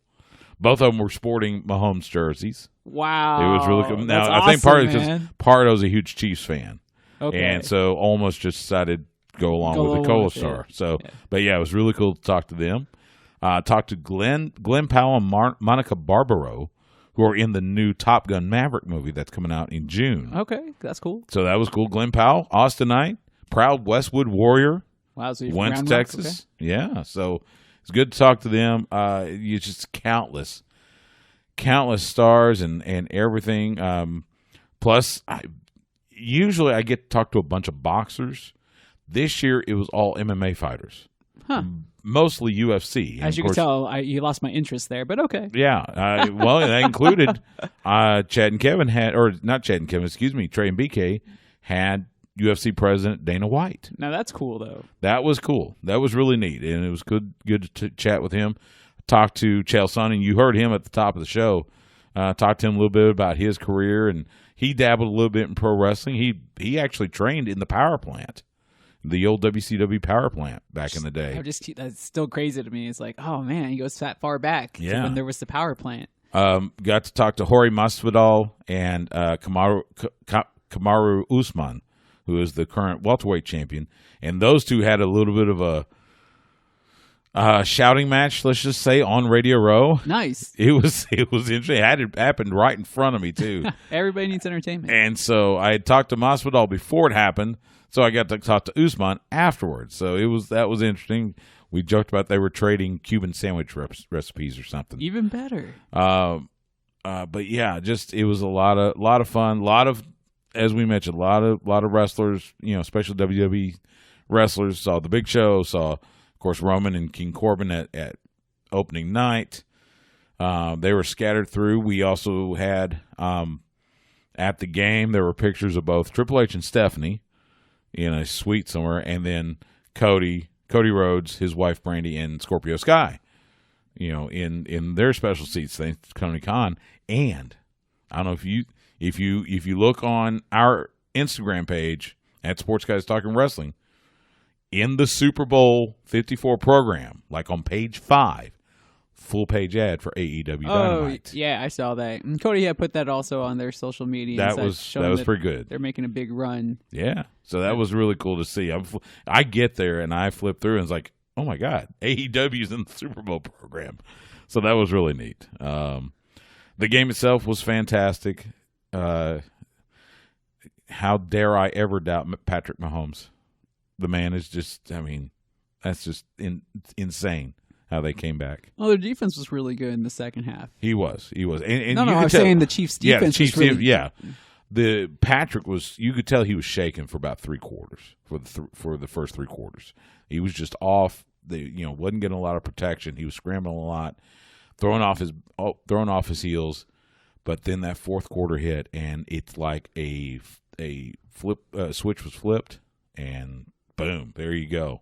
Both of them were sporting Mahomes jerseys. Wow. It was really cool. Now, That's I think awesome, because Pardo's a huge Chiefs fan. Okay. And so Olmos just decided to go along with the co-star. So, but it was really cool to talk to them. Talked to Glenn Powell and Monica Barbaro, who are in the new Top Gun Maverick movie that's coming out in June. Okay, that's cool. So that was cool. Glenn Powell, Austinite, proud Westwood Warrior. Wow, so went to Texas. Okay. Yeah, so it's good to talk to them. You just countless stars and everything. Plus, usually I get to talk to a bunch of boxers. This year it was all MMA fighters. Huh. Mostly UFC. As you can tell, you lost my interest there, but okay. Yeah. Well, that included Chad and Kevin Trey and BK had UFC president Dana White. Now that's cool, though. That was cool. That was really neat, and it was good to chat with him. Talked to Chael Sonnen. You heard him at the top of the show. Talked to him a little bit about his career, and he dabbled a little bit in pro wrestling. He actually trained in the power plant, the old WCW power plant back in the day. That's still crazy to me. It's like, oh man, he goes that far back. Yeah. When there was the power plant. Got to talk to Jorge Masvidal and Kamaru Usman, who is the current welterweight champion, and those two had a little bit of a shouting match, let's just say, on Radio Row. Nice. It was interesting. It happened right in front of me too. Everybody needs entertainment. And so I had talked to Masvidal before it happened, so I got to talk to Usman afterwards. So that was interesting. We joked about they were trading Cuban sandwich recipes or something. Even better. But yeah, just it was a lot of fun. As we mentioned, a lot of wrestlers, you know, especially WWE wrestlers. Saw the Big Show. Saw, of course, Roman and King Corbin at opening night. They were scattered through. We also had at the game, there were pictures of both Triple H and Stephanie in a suite somewhere, and then Cody Rhodes, his wife Brandy, and Scorpio Sky, you know, in their special seats thanks to Tony Khan. And I don't know if you look on our Instagram page at Sports Guys Talking Wrestling, in the Super Bowl 54 program, like on page 5, full page ad for AEW Dynamite. Yeah, I saw that. And Cody had put that also on their social media. That was pretty good. They're making a big run. Yeah, so that was really cool to see. I get there and I flip through and it's like, oh my God, AEW's in the Super Bowl program. So that was really neat. The game itself was fantastic. How dare I ever doubt Patrick Mahomes? The man is just, I mean, that's just insane how they came back. Well, their defense was really good in the second half. He was. And No, you I could was tell- saying the Chiefs' defense Chiefs was really yeah. The Patrick was. You could tell he was shaking for about 3 quarters for the first 3 quarters. He was just off. Wasn't getting a lot of protection. He was scrambling a lot, throwing off his heels. But then that fourth quarter hit, and it's like a switch was flipped, and boom, there you go.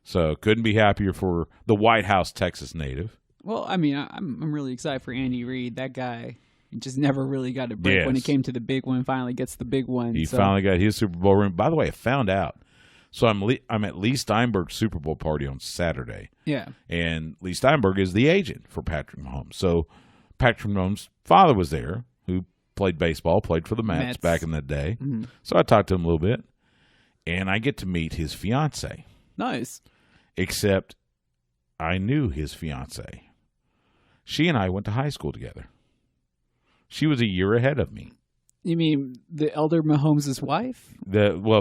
So couldn't be happier for the White House, Texas native. Well, I mean, I'm really excited for Andy Reid. That guy just never really got a break when it came to the big one. Finally gets the big one. He finally got his Super Bowl ring. By the way, I found out. So I'm at Lee Steinberg's Super Bowl party on Saturday. Yeah. And Lee Steinberg is the agent for Patrick Mahomes. So Patrick Mahomes' father was there, who played baseball, played for the Mets back in the day. Mm-hmm. So I talked to him a little bit, and I get to meet his fiance. Nice. Except I knew his fiance. She and I went to high school together. She was a year ahead of me. You mean the elder Mahomes' wife?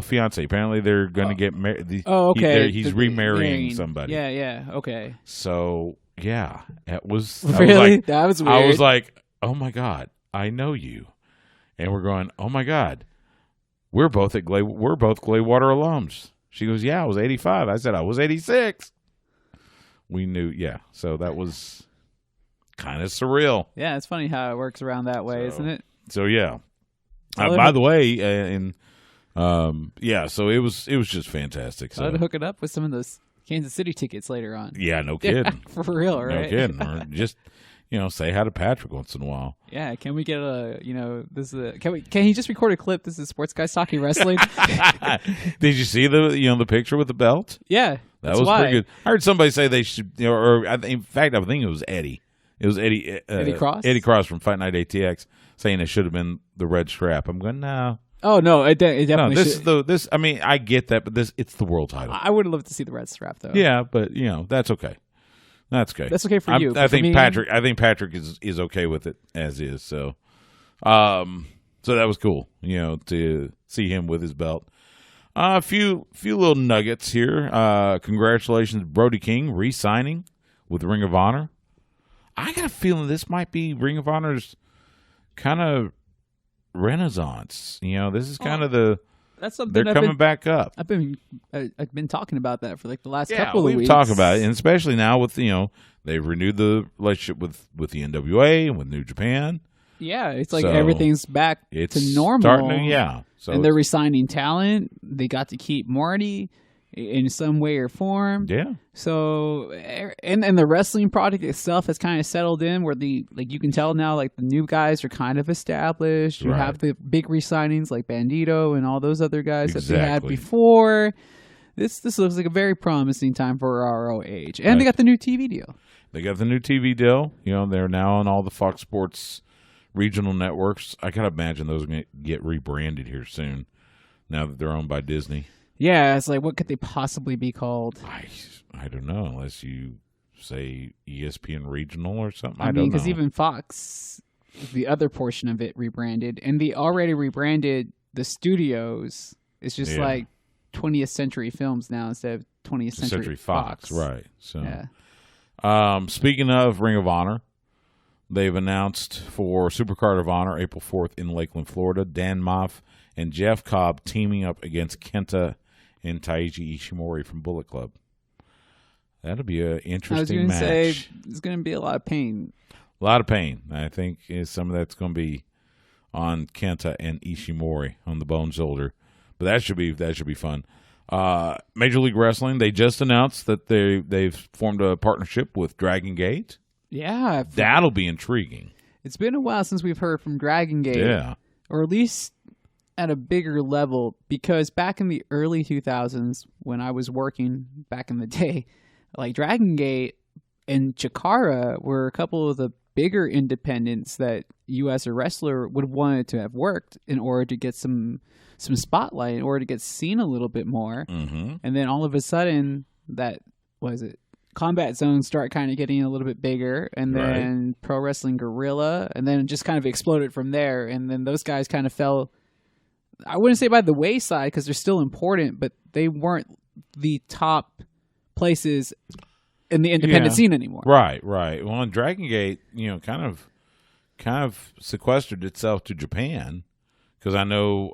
Fiance. Apparently, they're going to get married. Oh, okay. He's remarrying somebody. Yeah. Okay. So yeah, that was really that was weird. I was like, oh my God, I know you, and we're going, oh my God, we're both Glaywater alums. She goes, yeah, I was 85. I said I was 86. We knew, yeah. So that was kind of surreal. Yeah, it's funny how it works around that way, isn't it? So yeah. By the way, so it was just fantastic. So I'd hook it up with some of those Kansas City tickets later on. Yeah, no kidding. For real, right? No kidding. Or just say hi to Patrick once in a while. Yeah, can we get can he just record a clip? This is Sports Guys Talking Wrestling. Did you see the picture with the belt? Yeah, that was pretty good. I heard somebody say they should, in fact, I think it was Eddie. It was Eddie Cross? Eddie Cross from Fight Night ATX saying it should have been the red strap. I'm going, no. Oh no, it definitely should. I mean, I get that, but it's the world title. I would love to see the red strap though. Yeah, but that's okay. That's okay. That's okay for you. I think Patrick is okay with it as is. So, so that was cool. To see him with his belt. A few little nuggets here. Congratulations, Brody King re-signing with Ring of Honor. I got a feeling this might be Ring of Honor's kind of renaissance. This is kind of that's something they're coming back up. I've been talking about that for like the last couple of weeks. We've talked about it, and especially now with they've renewed the relationship with the NWA and with New Japan. Yeah, it's like everything's back to normal. So and they're resigning talent. They got to keep Marty in some way or form. Yeah. So and the wrestling product itself has kind of settled in where you can tell now the new guys are kind of established. You have the big re-signings like Bandito and all those other guys that they had before. This looks like a very promising time for ROH. And they got the new TV deal. They're now on all the Fox Sports regional networks. I gotta imagine those are going to get rebranded here soon now that they're owned by Disney. Yeah, it's like, what could they possibly be called? I don't know, unless you say ESPN Regional or something. I don't know. Because even Fox, the other portion of it rebranded, and they already rebranded the studios. It's just like 20th Century Films now instead of 20th Century Fox. Right. So, speaking of Ring of Honor, they've announced for Supercard of Honor, April 4th in Lakeland, Florida, Dan Moff and Jeff Cobb teaming up against Kenta and Taiji Ishimori from Bullet Club. That'll be an interesting match. I was going to say, there's going to be a lot of pain. A lot of pain. I think some of that's going to be on Kenta and Ishimori on the bone shoulder. But that should be fun. Major League Wrestling, they just announced that they've formed a partnership with Dragon Gate. Yeah. That'll be intriguing. It's been a while since we've heard from Dragon Gate. Yeah. Or at least at a bigger level, because back in the early 2000s when I was working back in the day, like Dragon Gate and Chikara were a couple of the bigger independents that you as a wrestler would have wanted to have worked in order to get some spotlight, in order to get seen a little bit more. Mm-hmm. And then all of a sudden Combat Zone start kind of getting a little bit bigger, and then Pro Wrestling Guerrilla, and then it just kind of exploded from there. And then those guys kind of fell, I wouldn't say by the wayside because they're still important, but they weren't the top places in the independent scene anymore. Right. Well, and Dragon Gate, kind of sequestered itself to Japan, because I know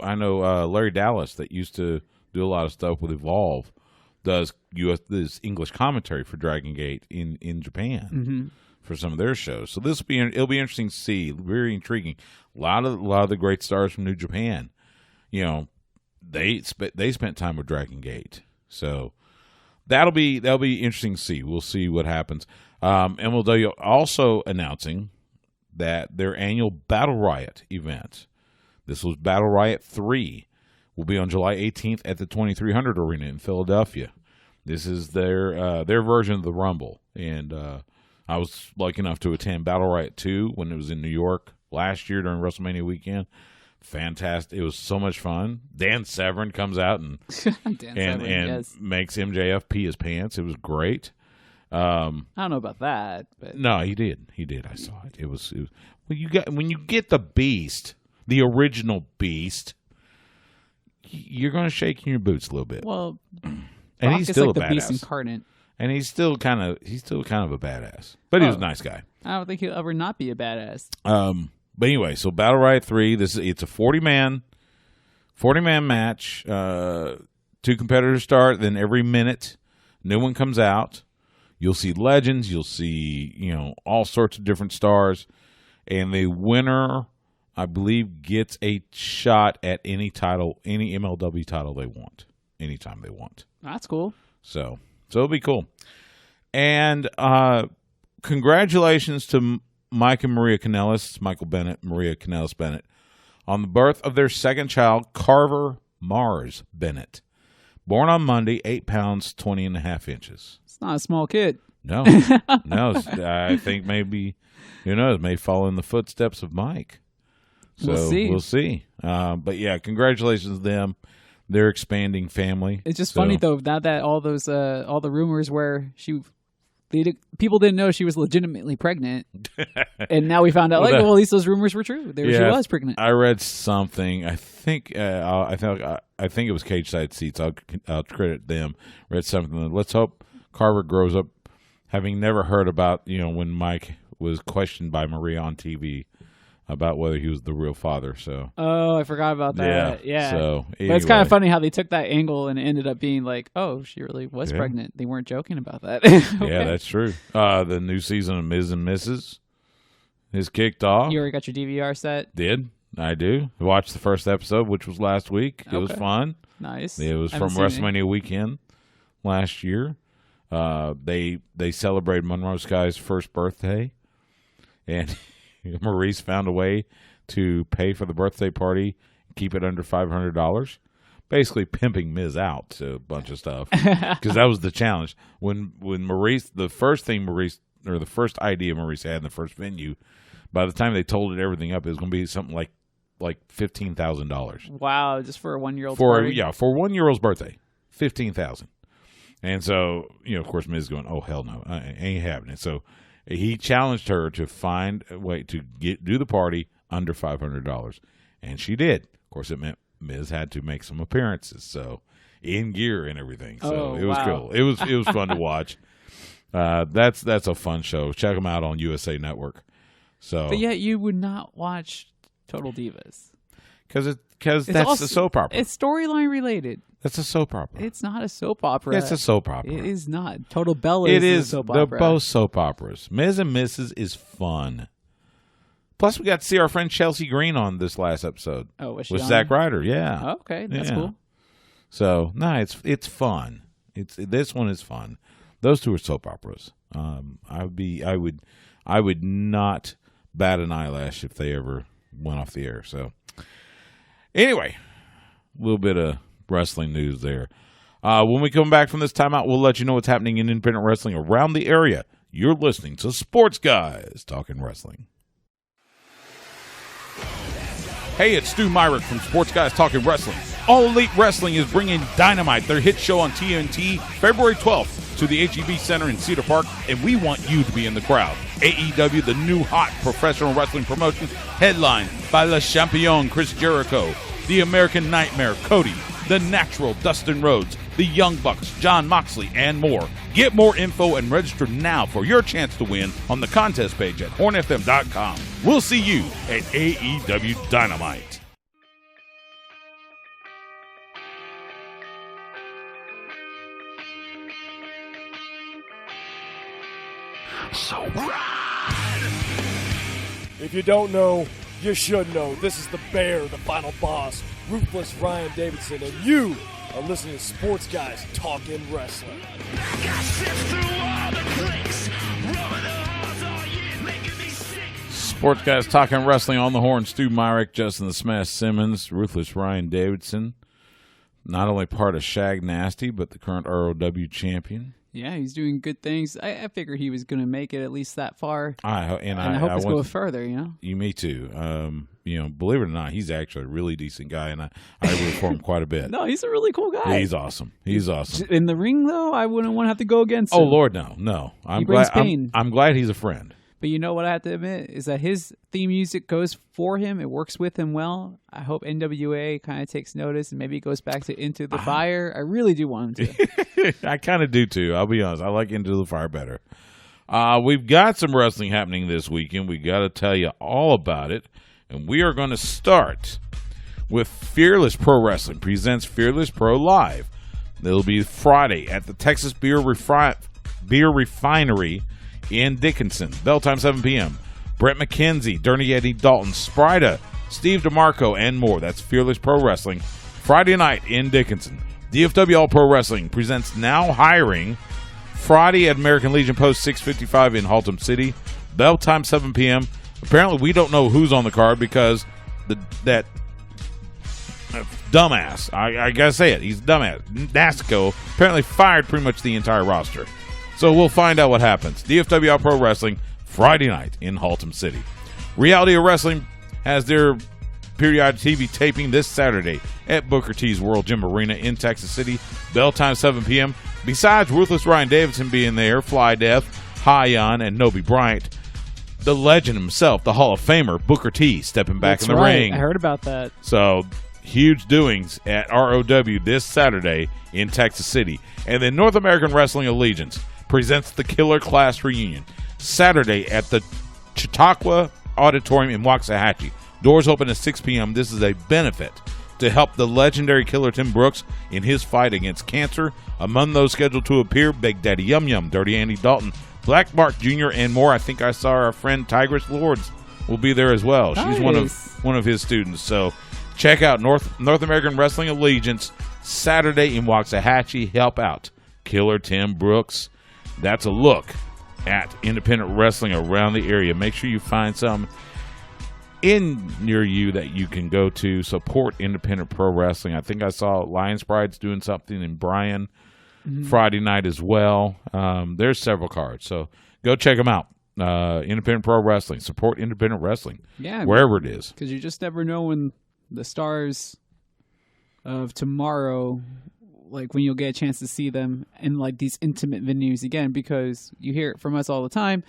Larry Dallas, that used to do a lot of stuff with Evolve, does this English commentary for Dragon Gate in Japan for some of their shows. So it'll be interesting to see. Very intriguing. A lot of the great stars from New Japan, they spent time with Dragon Gate. So that'll be interesting to see. We'll see what happens. MLW also announcing that their annual Battle Riot event, this was Battle Riot 3, will be on July 18th at the 2300 Arena in Philadelphia. This is their version of the Rumble, and I was lucky enough to attend Battle Riot 2 when it was in New York last year during WrestleMania weekend. Fantastic! It was so much fun. Dan Severn comes out and makes MJF pee his pants. It was great. I don't know about that, but no, he did. I saw it. It was when you get the Beast, the original Beast, you're going to shake in your boots a little bit. Well, and he's still like a the badass. Beast incarnate, and he's still kind of a badass. But he was a nice guy. I don't think he'll ever not be a badass. But anyway, so Battle Riot 3, it's a 40-man match. 2 competitors start, then every minute, new one comes out. You'll see legends, you'll see, all sorts of different stars, and the winner, I believe, gets a shot at any title, any MLW title they want, anytime they want. That's cool. So it'll be cool. And congratulations to Mike and Maria Kanellis, Michael Bennett, Maria Kanellis Bennett, on the birth of their second child, Carver Mars Bennett. Born on Monday, 8 pounds, 20 and a half inches. It's not a small kid. No. I think maybe, who knows, may follow in the footsteps of Mike. So we'll see. But yeah, congratulations to them. Their expanding family. It's just funny though, now that all the rumors where people didn't know she was legitimately pregnant, and now we found out at least those rumors were true. She was pregnant. I read something. I think it was Cage Side Seats. I'll credit them. Read something. Let's hope Carver grows up having never heard about when Mike was questioned by Maria on TV about whether he was the real father. So I forgot about that. Yeah. So anyway. But it's kind of funny how they took that angle and it ended up being like, oh, she really was pregnant. They weren't joking about that. Okay. Yeah, that's true. The new season of Ms. and Mrs. is kicked off. You already got your DVR set? I do. I watched the first episode, which was last week. It was fun. Nice. It was from WrestleMania weekend last year. They celebrated Monroe Sky's first birthday, and Maurice found a way to pay for the birthday party, keep it under $500. Basically pimping Miz out to a bunch of stuff, because that was the challenge. When Maurice, the first idea Maurice had in the first venue, by the time they told it everything up, it was going to be something like $15,000. Wow, just for a 1-year-old's party? Yeah, for a 1-year-old's birthday, $15,000. And so, of course, Miz going, oh, hell no, I ain't having it. So he challenged her to find a way to do the party under $500. And she did. Of course, it meant Miz had to make some appearances, so in gear and everything. So it was cool. It was fun to watch. That's a fun show. Check them out on USA Network. So, but yet you would not watch Total Divas because that's a soap opera. It's storyline related. That's a soap opera. It's not a soap opera. It's a soap opera. It is not. Total Bella is a soap opera. They're both soap operas. Ms. and Mrs. is fun. Plus, we got to see our friend Chelsea Green on this last episode. Oh, was she with on Zack there? Ryder? Yeah. Oh, okay, that's cool. So no, it's fun. This one is fun. Those two are soap operas. I would not bat an eyelash if they ever went off the air. So anyway, a little bit of wrestling news there. When we come back from this timeout, we'll let you know what's happening in independent wrestling around the area. You're listening to Sports Guys Talking Wrestling. Hey, it's Stu Myrick from Sports Guys Talking Wrestling. All Elite Wrestling is bringing Dynamite, their hit show on TNT, February 12th to the HEB Center in Cedar Park, and we want you to be in the crowd. AEW, the new hot professional wrestling promotion, headlined by Le Champion Chris Jericho, the American Nightmare Cody, the Natural Dustin Rhodes, the Young Bucks John Moxley, and more. Get more info and register now for your chance to win on the contest page at hornfm.com. We'll see you at AEW Dynamite. So ride! If you don't know, you should know. This is the Bear, the final boss, Ruthless Ryan Davidson, and you are listening to Sports Guys Talking Wrestling. Sports Guys Talking Wrestling on the horn. Stu Myrick, Justin the Smash Simmons, Ruthless Ryan Davidson. Not only part of Shag Nasty, but the current ROW champion. Yeah, he's doing good things. I figured he was going to make it at least that far. I hope it's go further, Me too. Believe it or not, he's actually a really decent guy, and I root for him quite a bit. No, he's a really cool guy. Yeah, he's awesome. He's awesome. In the ring, though, I wouldn't want to have to go against him. Oh, Lord, no. He brings pain. I'm glad he's a friend. But you know what I have to admit is that his theme music goes for him. It works with him well. I hope NWA kind of takes notice and maybe goes back to Into the Fire. I really do want him to. I kind of do, too. I'll be honest. I like Into the Fire better. We've got some wrestling happening this weekend. We got to tell you all about it. And we are going to start with Fearless Pro Wrestling presents Fearless Pro Live. It'll be Friday at the Texas Beer Refinery in Dickinson. Bell time 7 p.m. Brett McKenzie, Dirty Eddie Dalton, Sprida, Steve DeMarco, and more. That's Fearless Pro Wrestling. Friday night in Dickinson. DFW All Pro Wrestling presents Now Hiring. Friday at American Legion Post 655 in Haltom City. Bell time 7 p.m. Apparently we don't know who's on the card because that dumbass, I gotta say it, he's a dumbass. Nasco apparently fired pretty much the entire roster. So we'll find out what happens. DFW Pro Wrestling, Friday night in Haltom City. Reality of Wrestling has their periodic TV taping this Saturday at Booker T's World Gym Arena in Texas City. Bell time 7 p.m. Besides Ruthless Ryan Davidson being there, Fly Death, Hyon, and Nobi Bryant, the legend himself, the Hall of Famer, Booker T, stepping back in the ring. I heard about that. So, huge doings at ROW this Saturday in Texas City. And then North American Wrestling Allegiance presents the Killer Class Reunion Saturday at the Chautauqua Auditorium in Waxahachie. Doors open at 6 p.m. This is a benefit to help the legendary Killer Tim Brooks in his fight against cancer. Among those scheduled to appear, Big Daddy Yum Yum, Dirty Andy Dalton, Black Mark Jr., and more. I think I saw our friend Tigress Lords will be there as well. Nice. She's one of his students. So check out North American Wrestling Allegiance Saturday in Waxahachie. Help out Killer Tim Brooks. That's a look at independent wrestling around the area. Make sure you find some near you that you can go to. Support independent pro wrestling. I think I saw Lions Pride's doing something in Bryan Friday night as well. There's several cards, so go check them out. Independent pro wrestling. Support independent wrestling. Yeah, wherever it is. Because you just never know when the stars of tomorrow, like when you'll get a chance to see them in like these intimate venues again, because you hear it from us all the time.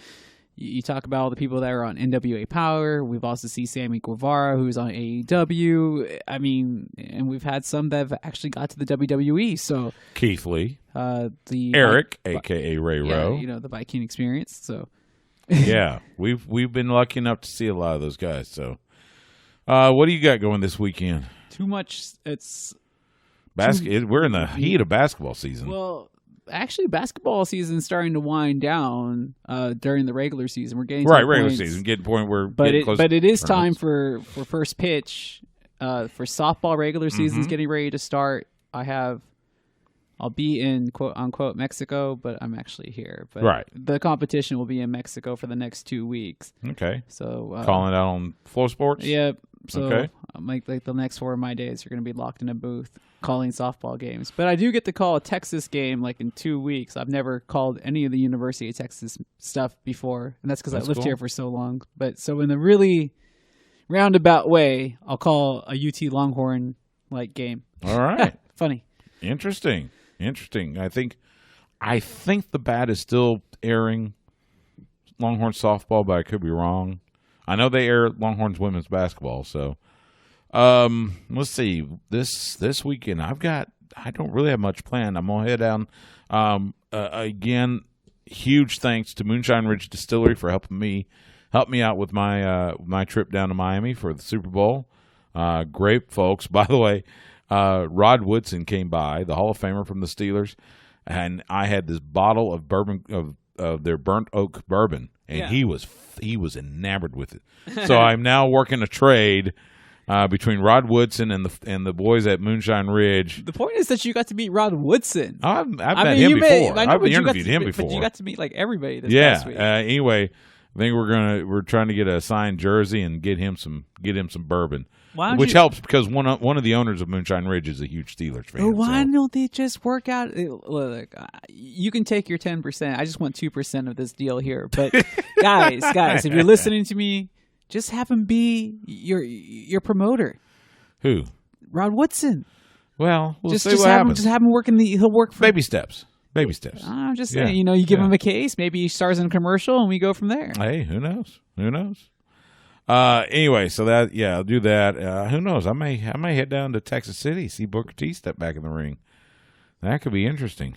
You talk about all the people that are on NWA Power. We've also seen Sammy Guevara, who's on AEW. I mean, and we've had some that have actually got to the WWE. So Keith Lee, the Eric, aka Ray Rowe, the Viking Experience. So yeah, we've been lucky enough to see a lot of those guys. So, what do you got going this weekend? Too much. It's we're in the heat of basketball season. Well, actually, basketball season is starting to wind down during the regular season. We're getting regular season, getting point where but it is time for first pitch for softball. Regular season's getting ready to start. I'll be in quote unquote Mexico, but I'm actually here. But the competition will be in Mexico for the next 2 weeks. Okay. So calling it out on Flow Sports. Yeah. So okay. Like the next 4 of my days are going to be locked in a booth calling softball games. But I do get to call a Texas game like in 2 weeks. I've never called any of the University of Texas stuff before, and that's because I lived here for so long. But so in a really roundabout way, I'll call a UT Longhorn like game. All right. Funny. Interesting. I think the bat is still airing Longhorn softball, but I could be wrong. I know they air Longhorns women's basketball, so let's see. This weekend I don't really have much planned. I'm gonna head down again, huge thanks to Moonshine Ridge Distillery for helping me out with my trip down to Miami for the Super Bowl. Great folks. By the way, Rod Woodson came by, the Hall of Famer from the Steelers, and I had this bottle of bourbon of their burnt oak bourbon, and he was enamored with it. So I'm now working a trade between Rod Woodson and the boys at Moonshine Ridge. The point is that you got to meet Rod Woodson. I've met him before. I've interviewed him before. But you got to meet like everybody this past week. Anyway, I think we're trying to get a signed jersey and get him some bourbon, which helps because one of the owners of Moonshine Ridge is a huge Steelers fan. Why don't they just work out? Look, you can take your 10%. I just want 2% of this deal here. But guys, if you're listening to me, just have him be your promoter. Who? Rod Woodson. Well, we'll see what happens. happens. Just have him work he'll work for baby steps. Baby steps. I'm just saying, you give him a case, maybe he stars in a commercial, and we go from there. Hey, who knows? Anyway, so I'll do that. Who knows? I may head down to Texas City, see Booker T step back in the ring. That could be interesting.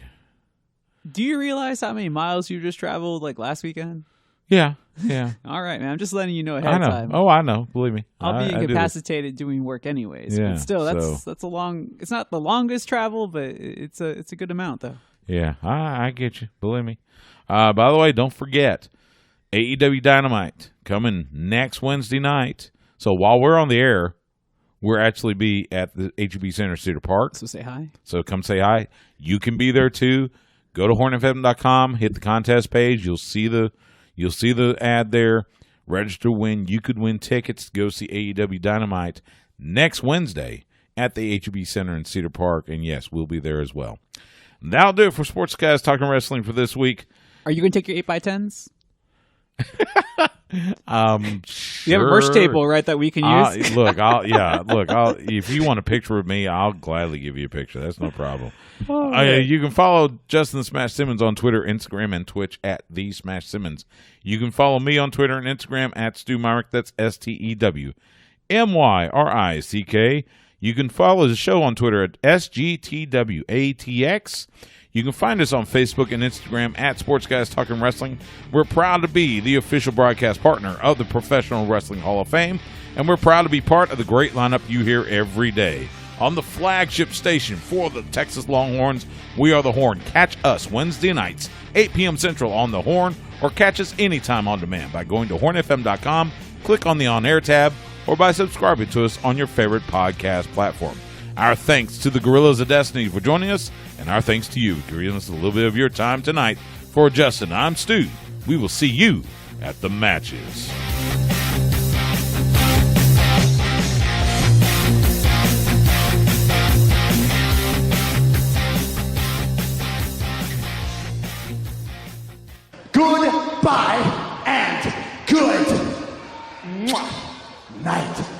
Do you realize how many miles you just traveled like last weekend? Yeah. All right, man. I'm just letting you know ahead I know. of time. Oh, I know. Believe me. I'll be incapacitated doing work anyways. Yeah, but still, that's a long. It's not the longest travel, but it's a good amount though. Yeah, I get you. Believe me. By the way, don't forget AEW Dynamite coming next Wednesday night. So while we're on the air, we'll actually be at the HEB Center, Cedar Park. So say hi. So come say hi. You can be there too. Go to hornfm.com, hit the contest page. You'll see the ad there. Register to win. You could win tickets to go see AEW Dynamite next Wednesday at the HEB Center in Cedar Park. And yes, we'll be there as well. And that'll do it for Sports Guys Talking Wrestling for this week. Are you going to take your 8x10s? Sure. You have a merch table, right, that we can use? If you want a picture of me, I'll gladly give you a picture. That's no problem. You can follow Justin the Smash Simmons on Twitter, Instagram, and Twitch at The Smash Simmons. You can follow me on Twitter and Instagram at Stu Myrick. That's STEW MYRICK. You can follow the show on Twitter at SGTW You can find us on Facebook and Instagram at Sports Guys Talking Wrestling. We're proud to be the official broadcast partner of the Professional Wrestling Hall of Fame, and we're proud to be part of the great lineup you hear every day. On the flagship station for the Texas Longhorns, we are The Horn. Catch us Wednesday nights, 8 p.m. Central on The Horn, or catch us anytime on demand by going to hornfm.com, click on the On-Air tab, or by subscribing to us on your favorite podcast platform. Our thanks to the Guerillas of Destiny for joining us, and our thanks to you for giving us a little bit of your time tonight. For Justin, I'm Stu. We will see you at the matches. Goodbye and good night.